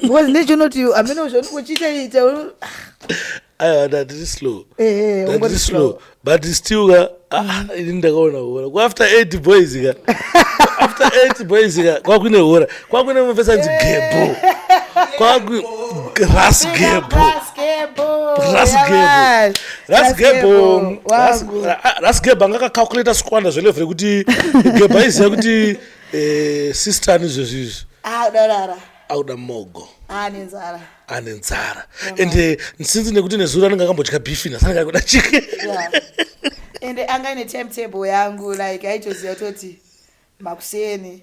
because ndechonoti amene zvaunikuchiitaita aiwa ndandiri slow but still ini ndakaona hora kuafter 8 boys ka kwakuine hora kwakuine mufesa nzi gebo rasgebo angakacalculata squanda zvelevel kuti gebo aiziva kuti sister anizvezvizvi auda mogo anenzara ende sinzi nekuti nezuro anenge akambotya bifina sanenge kuda chike ende anga ine timetable yangu like aitoziva toti makuseni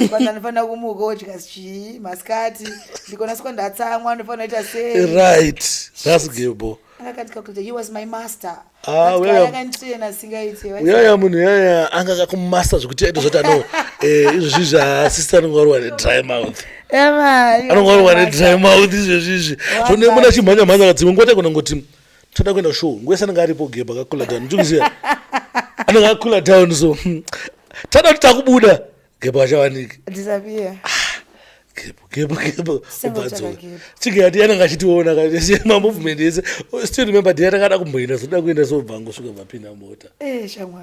kwanza ndinofanira kumuka odya chii masikati ndikona siko ndatsamwa ndinofanira kuita sei right rasgebo akakatika kuti he was my master akakanditrena singaite uyaya munhu yaya anga akakumasta zvekuti aito zvoti ano izvozvi zvasister anongoarwa nedry mouth anongoarwa nedry mouth izvezvizvi zvone muna achimhanya kadzimwe nguva taigona ngoti toda kuenda show nguva yasanenge aripo geba akakula down ndikuziya anenge akakula down so tada kuti takubuda geba achawanika disappear gebo ubvadzoka chigati anenge achitiona mamovement ese still remember day atakada kumboenda zoda kuenda sobva ngosvika vapinda mota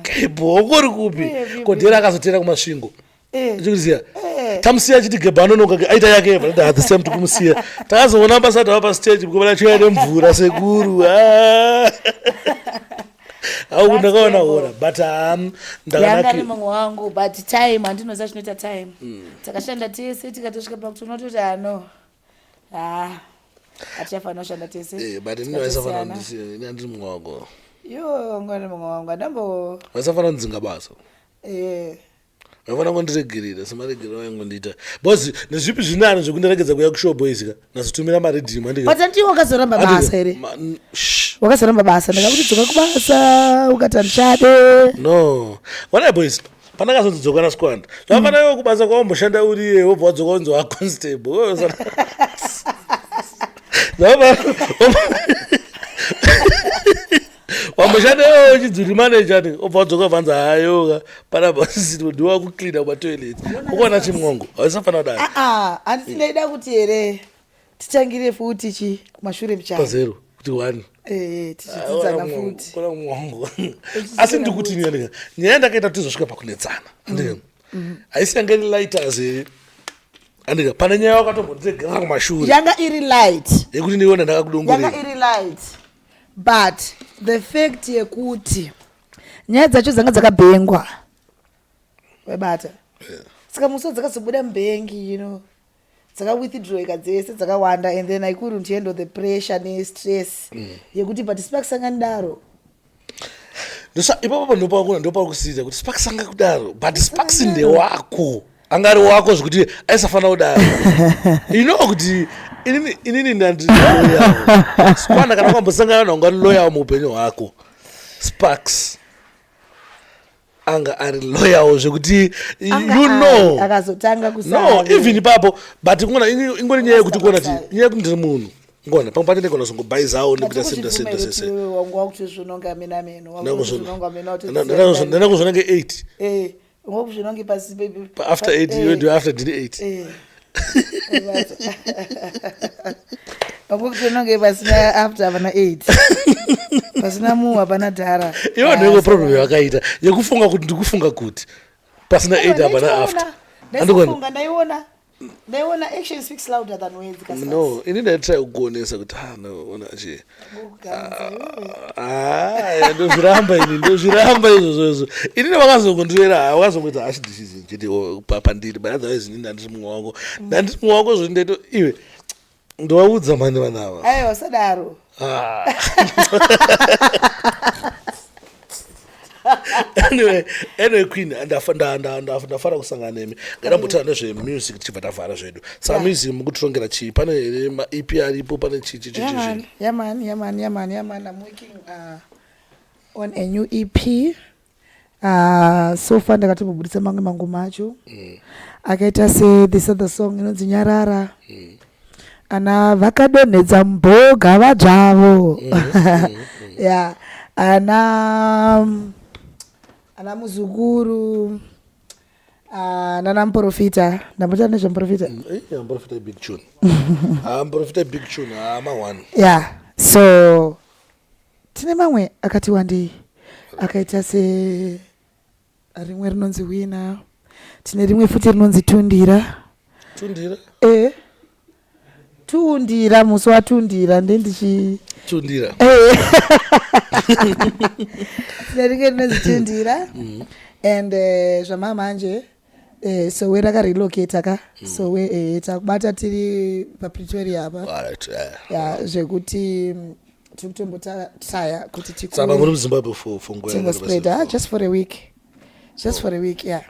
gebo ungori kupi kodhera akazotera kumasvingo chikuziya tamusiya achiti gebo anonoka aita yake at the same tikumusiya takazoona ambasada wapastage mukobana choya nemvura sekuru au ndakaona hora but ndakari mumwe wangu but time handinoziva chinoita time takashanda tese tikatosvika pakuti unototi ano hatichafanira kushanda tese but ndinoaisafanira kundisiya ini handiri mumwe wako yo ngani mumwe wangu andambo waisafanira kundidzinga basa waifanira kundiregerera semaregerero aingondiita bcause nezvipi zvinani zvekundiregedza kuya kushow boys ka nazotumira maredhimu but ndiwo wakazoramba basa here wakazoramba basa ndakakuti dzoka kubasa ukati handishade no wanai boys pandakazondidzoka naskwanda zvafana iwo kubasa kwawamboshanda uriye wobva wadzoka unzi waconstable wamboshanda uchidzuri manager obva wadzoka bvanza hayoka panabasidiwa kucleana kumatoilet ukuona chimwongo haisafanira kudai handisi ndaida kuti here titangire futi chi kumashure mchana pazero kuti 1 tichidzidzana futi kona mwongo asi ndikuti nyaya ndakaita kuti izosvika pakunetsana haisi yanga iri lighters here andika pane nyaya wakatombodziregerera kumashure yanga iri light yekuti ndiona ndakakudongorera yanga iri light but the fact yekuti nyaya dzacho dzanga dzakabhengwa webata saka muso dzakazobuda mubhengi dzakawithdrawika dzese dzakawanda and then I couldn't handle the pressure nestress yekuti but Sparks anga ndaro ipapo ndopakusiza kuti Sparks anga kudaro but Sparks ndewako angari wako zvekuti aisafanira kudaro kuti inini ndandiloya skwana kana kwambosangana naungari loya muupenyu hwako Sparks anga ari loyal zvekuti akazotanga no even ipapo but ngona ingori nyaya yekuti kuona kuti nyaya yekuti ndiri munhu ngona pamwe pati ndikona zongobhayizawo ndikuita senta sese ndana kuzvona nge8 ngokuzvinonge pasi after 8 you do after did 8 ngokuzvinonge pasina after hapana 8 pasina mu hapana dhara iwo ndiko problem yakaita yekufunga kuti ndikufunga kuti pasina 8 hapana after ndikufunga ndaiona action speaks louder than words no ini ndaitrai kugonesa kuti ona che ndozviramba izvozvo ini nevakazongondivera vakazongoita ashidishizi chiti pandiri but otherwise ini ndandiri mumwe wako ndandiri mumwe wako zvo ndaito iwe ndovaudza mani vanava aiwa sadaro anyway queen ndafara kusangana nemi ngadambotara nezvemusic tichibva tavhara zvedu saka music mukutirongera chii pane maep aripo pane yaman I'm working on a new EP so far ndakatomboburitsa mamwe mangoma acho akaita se this other song inonzi nyarara ana vakadonhedza mboga vadzvavo yeah ana muzukuru nana muprofita ndambotara nezvemuprofita muprofita big tune muprofita big tune one yeah so tine mamwe akati wandei akaita se rimwe rinonzi wina tine rimwe futi rinonzi tundira tundira musi watundira ndendichi tundira tine rimwe rinonzi tundira and zvamamanje sowe rakarelocata ka sowe takubata tiri papretoria apa zvekuti tiri kutombotaya kuti saka muri muzimbabwe for nguva just for a week yeah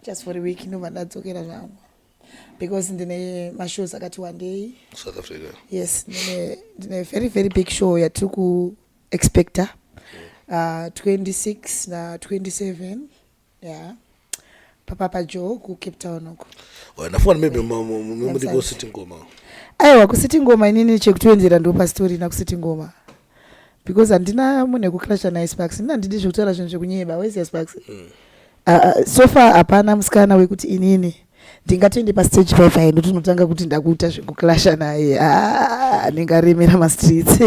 just for a week ndobva ndadzokera zvangu because ndine mashows akati wandei South Africa yes ndine very very big show yatiri kuexpecta 26 na 27 yeah papa Joe ku Cape Town uko ndafunga maybe mumudiko city ngoma aiwa kusiti ngoma inini chekutoenzera ndo pastori na kusiti ngoma because andina mune kuclasha na Sparks ndidi zvekutaura zvinhu zvekunyeba where's Sparks so far hapana musikana wekuti inini ndingatoende pastage 5 ndo tinotanga kuti ndakuita zvekuclasha naye anengaremera mastreets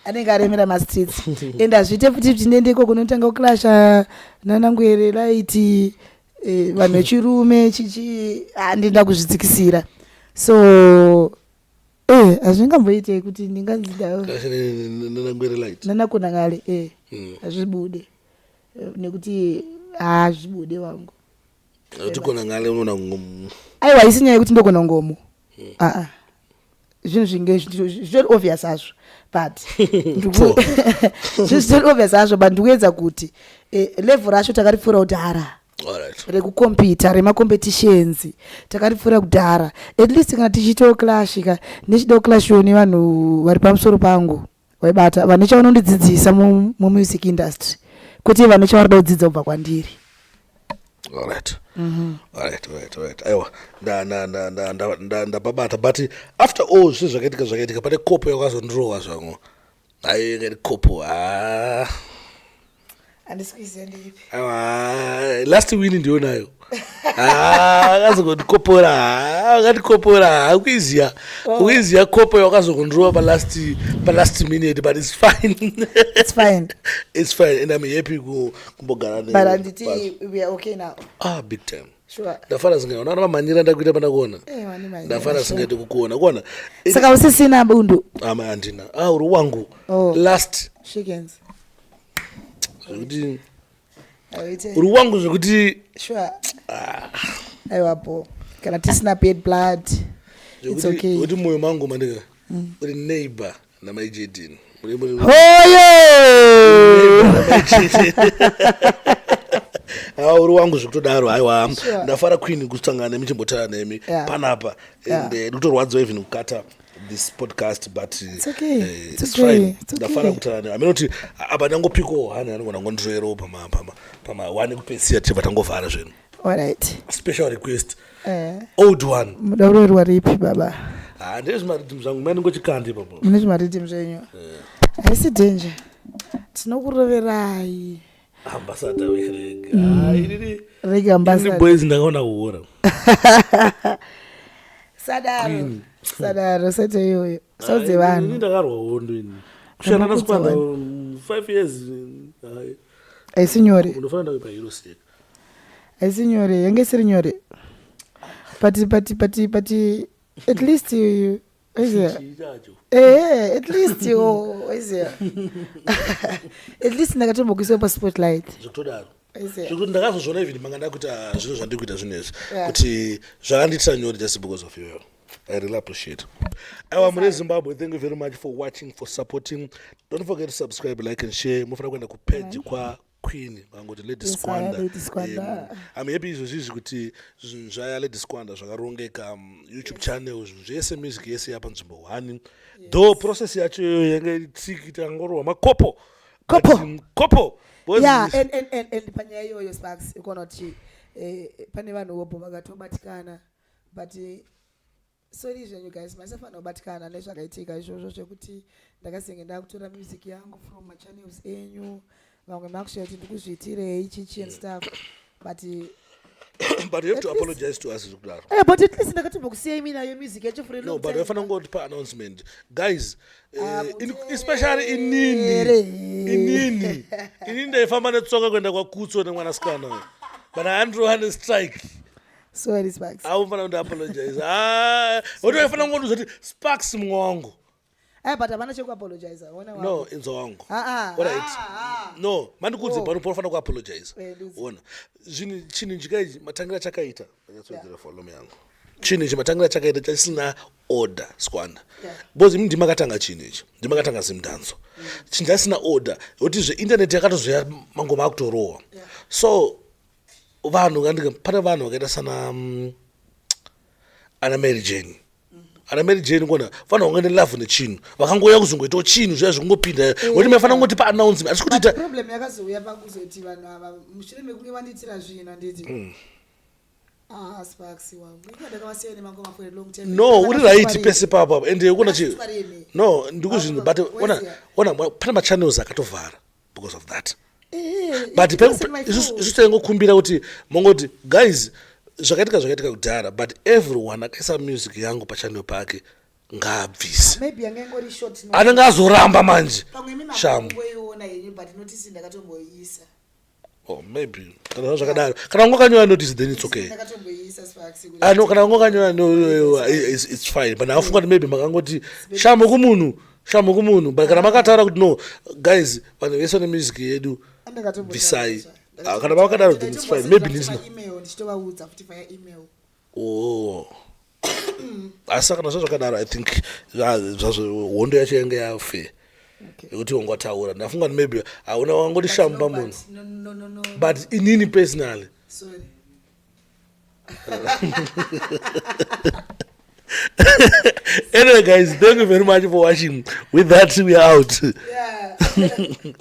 anengaremera mastreets and azviite futi tinendeko kunotanga kuclasha nanangwere light vanhu vechirume chichi handinda kuzvidzikisira so hazvingamboitei kuti ndinganzidawo nanakona ngale hazvibude nekuti hazvibude wangu tikona ngale unoona ngomu aiwa isi nyaya yekuti ndokona ngomu zvinhu zvinge zvitori obvious hazvo but zvitori obvious hazvo but ndikuedza kuti level racho takaripfuura kudhara rekukompita remacompetitions takaripfuura kudhara at least kana tichitawo clashika ndichidawo clashiwo nevanhu vari pamusoro pangu waibata vane chavanondidzidzisa mumusic industry kuti vane chavarida kudzidza kubva kwandiri alright aiwa ndapabata but after all zvinhu zvakaitika pane kopo yakazondirowa zvangu ai ngati kopo andisikuiziva last win ndionayo akazongondikopora ukuiziya kopo yakazongondiriwa palast minute but it's fine and I'm happy kumbogara but anditi we are okay now big time sure ndafara singaona mamanyira ndakuita pandakuona ndafara singaiti kukuona kuona saka usisina bundu handina uri wangu last chickens zvekuti uri wangu zvekuti sure aiwapo kana tisina paid blood it's okay kuti moyo mangu mandika uri neighbor namaijedin uri wangu zvekutodaro haiwa Sure. ndafara queen kusangana nemi chimbotaura nemi Yeah. panapa Yeah. and ndikutorwadziwa even kukata this podcast but It's okay. It's it's okay. fine It's okay. ndafara kutaura nemi aminoti apa ndangopikawo hani anogona ngondiroero pama one kupedzisira tichibva tangovhara zvinhu Alright. special request old one Mudaurerwa ripi baba? ndezvimaritimu zvangu mandingochikanda ipapo Mune zvimaritimu zvenyu? Haisi danger. Tinokuroverai. ambassador werega Rega ambassador. boys ndakaona kuora Sadaro sete iyoyo. Saudze vanhu. ndakarwa hondo ini kushanda nasipanda 5 years Haisi nyore. unofanira kuipa hero state Haisi nyore. Yange isiri nyore. But at least you is there. At least you is there. At least ndakatombokuiswa pa spotlight. zvekutodaro Is there. zvekuti ndakazozviona even manga ndakuita zvinhu zvandikuita zvinezvi Yeah. kuti zvakandiitira nyore just because of you I really appreciate. Our Mure Zimbabwe, thank you very much for watching, for supporting. Don't forget to subscribe, like and share. Mufana kwenda ku page kwa Queen, ngoti Lady Yes, Squander. Lady Squander. I'm happy izvozvizvi kuti zvinhu zvaya Lady Squander zvakarongeka YouTube channel zvinhu zvese music yese yapa nzvimbo 1. Though process yacho yanga itsikita ngorwa makopo. Kopo. But, kopo. Boys, Yeah, and panyaya iyoyo Sparks ikona kuti pane vanhu vopo vakatobatikana but sorry zvenyu guys masafana kubatikana nezvakaitika izvozvo zvekuti ndakasenge ndakutora music yangu from machannels enyu vamwe makushuva kuti ndikuzviitirei chichi and stuff but but you have to apologize to us zvekudaro. but at least ndakatombokusiyai mina yo music yacho for a No, long but time. we're going to announcement. Guys, Mutere. especially inini ndaifamba netsoka kuenda kwakutso nemwanasikana. But Andrew had a strike. Sorry Sparks. Awufana kuti apologize. What waifana ngonduza kuti Sparks mwangu. But havana chekuapologize. No, inzo wangu. Ah. No, mandikudze pano pofana ku apologize. Lose. Ona. Chini njikaiji matangira chakaita. Ndakatswedzera follow me yangu. Chini chimatangira chakaita chisina order Squander. Bozi mimi ndimakatanga chini ichi. Ndimakatanga simdanzo. Chinjasina order. Kuti zve internet yakatozoya mangoma akutorowa. So vanhu ngandike pana vanhu vakaita sana ana Mary Jane. Ana Mary Jane ngona fana ungaende love nechinhu. Vakangoya kuzongoita chinhu zviya zvingopinda. Kuti mafana ngoti pa announcement. Asi kuti But problem yakazouya pakuzoti vanhu ava mushure mekunge vandiitira zvino nditi Sparks wangu ndakavasiya nemangoma for a long time. no uri right pese papa ende ukona chi Vakasvaremi. no ndikuzvinhu but Where's ona pana machannels akatovhara because of that But but isu tengokumbira kuti mongoti guys zvakaitika kudhara but everyone akaisa music yangu pachannel pake ngabvise maybe angengori short no. anenge azoramba manje Pamwe mimi shamu makomboiona yenyu but notice ndakatomboiisa. oh maybe kana zvakadaro kana ungokanyora notice then it's okay Ndakatomboiisa Sparks. ano kana ungokanyora no it's fine but nafunga kuti maybe makangoti shamu kumunhu but kana makataura kuti no guys vanhu vese ne music yedu Visai. Kana vakadaro then it's fine. Maybe ndisina. Email ndichitovaudza futi via email. Oh. Asa kana zvakadaro I think zvazvo hondo yacho yanga yafe. Kuti ungataura. Ndafunga kuti maybe auna wangoti shamba munhu. No. But inini personally. Sorry. Anyway guys, thank you very much for watching. With that we are out. Yeah.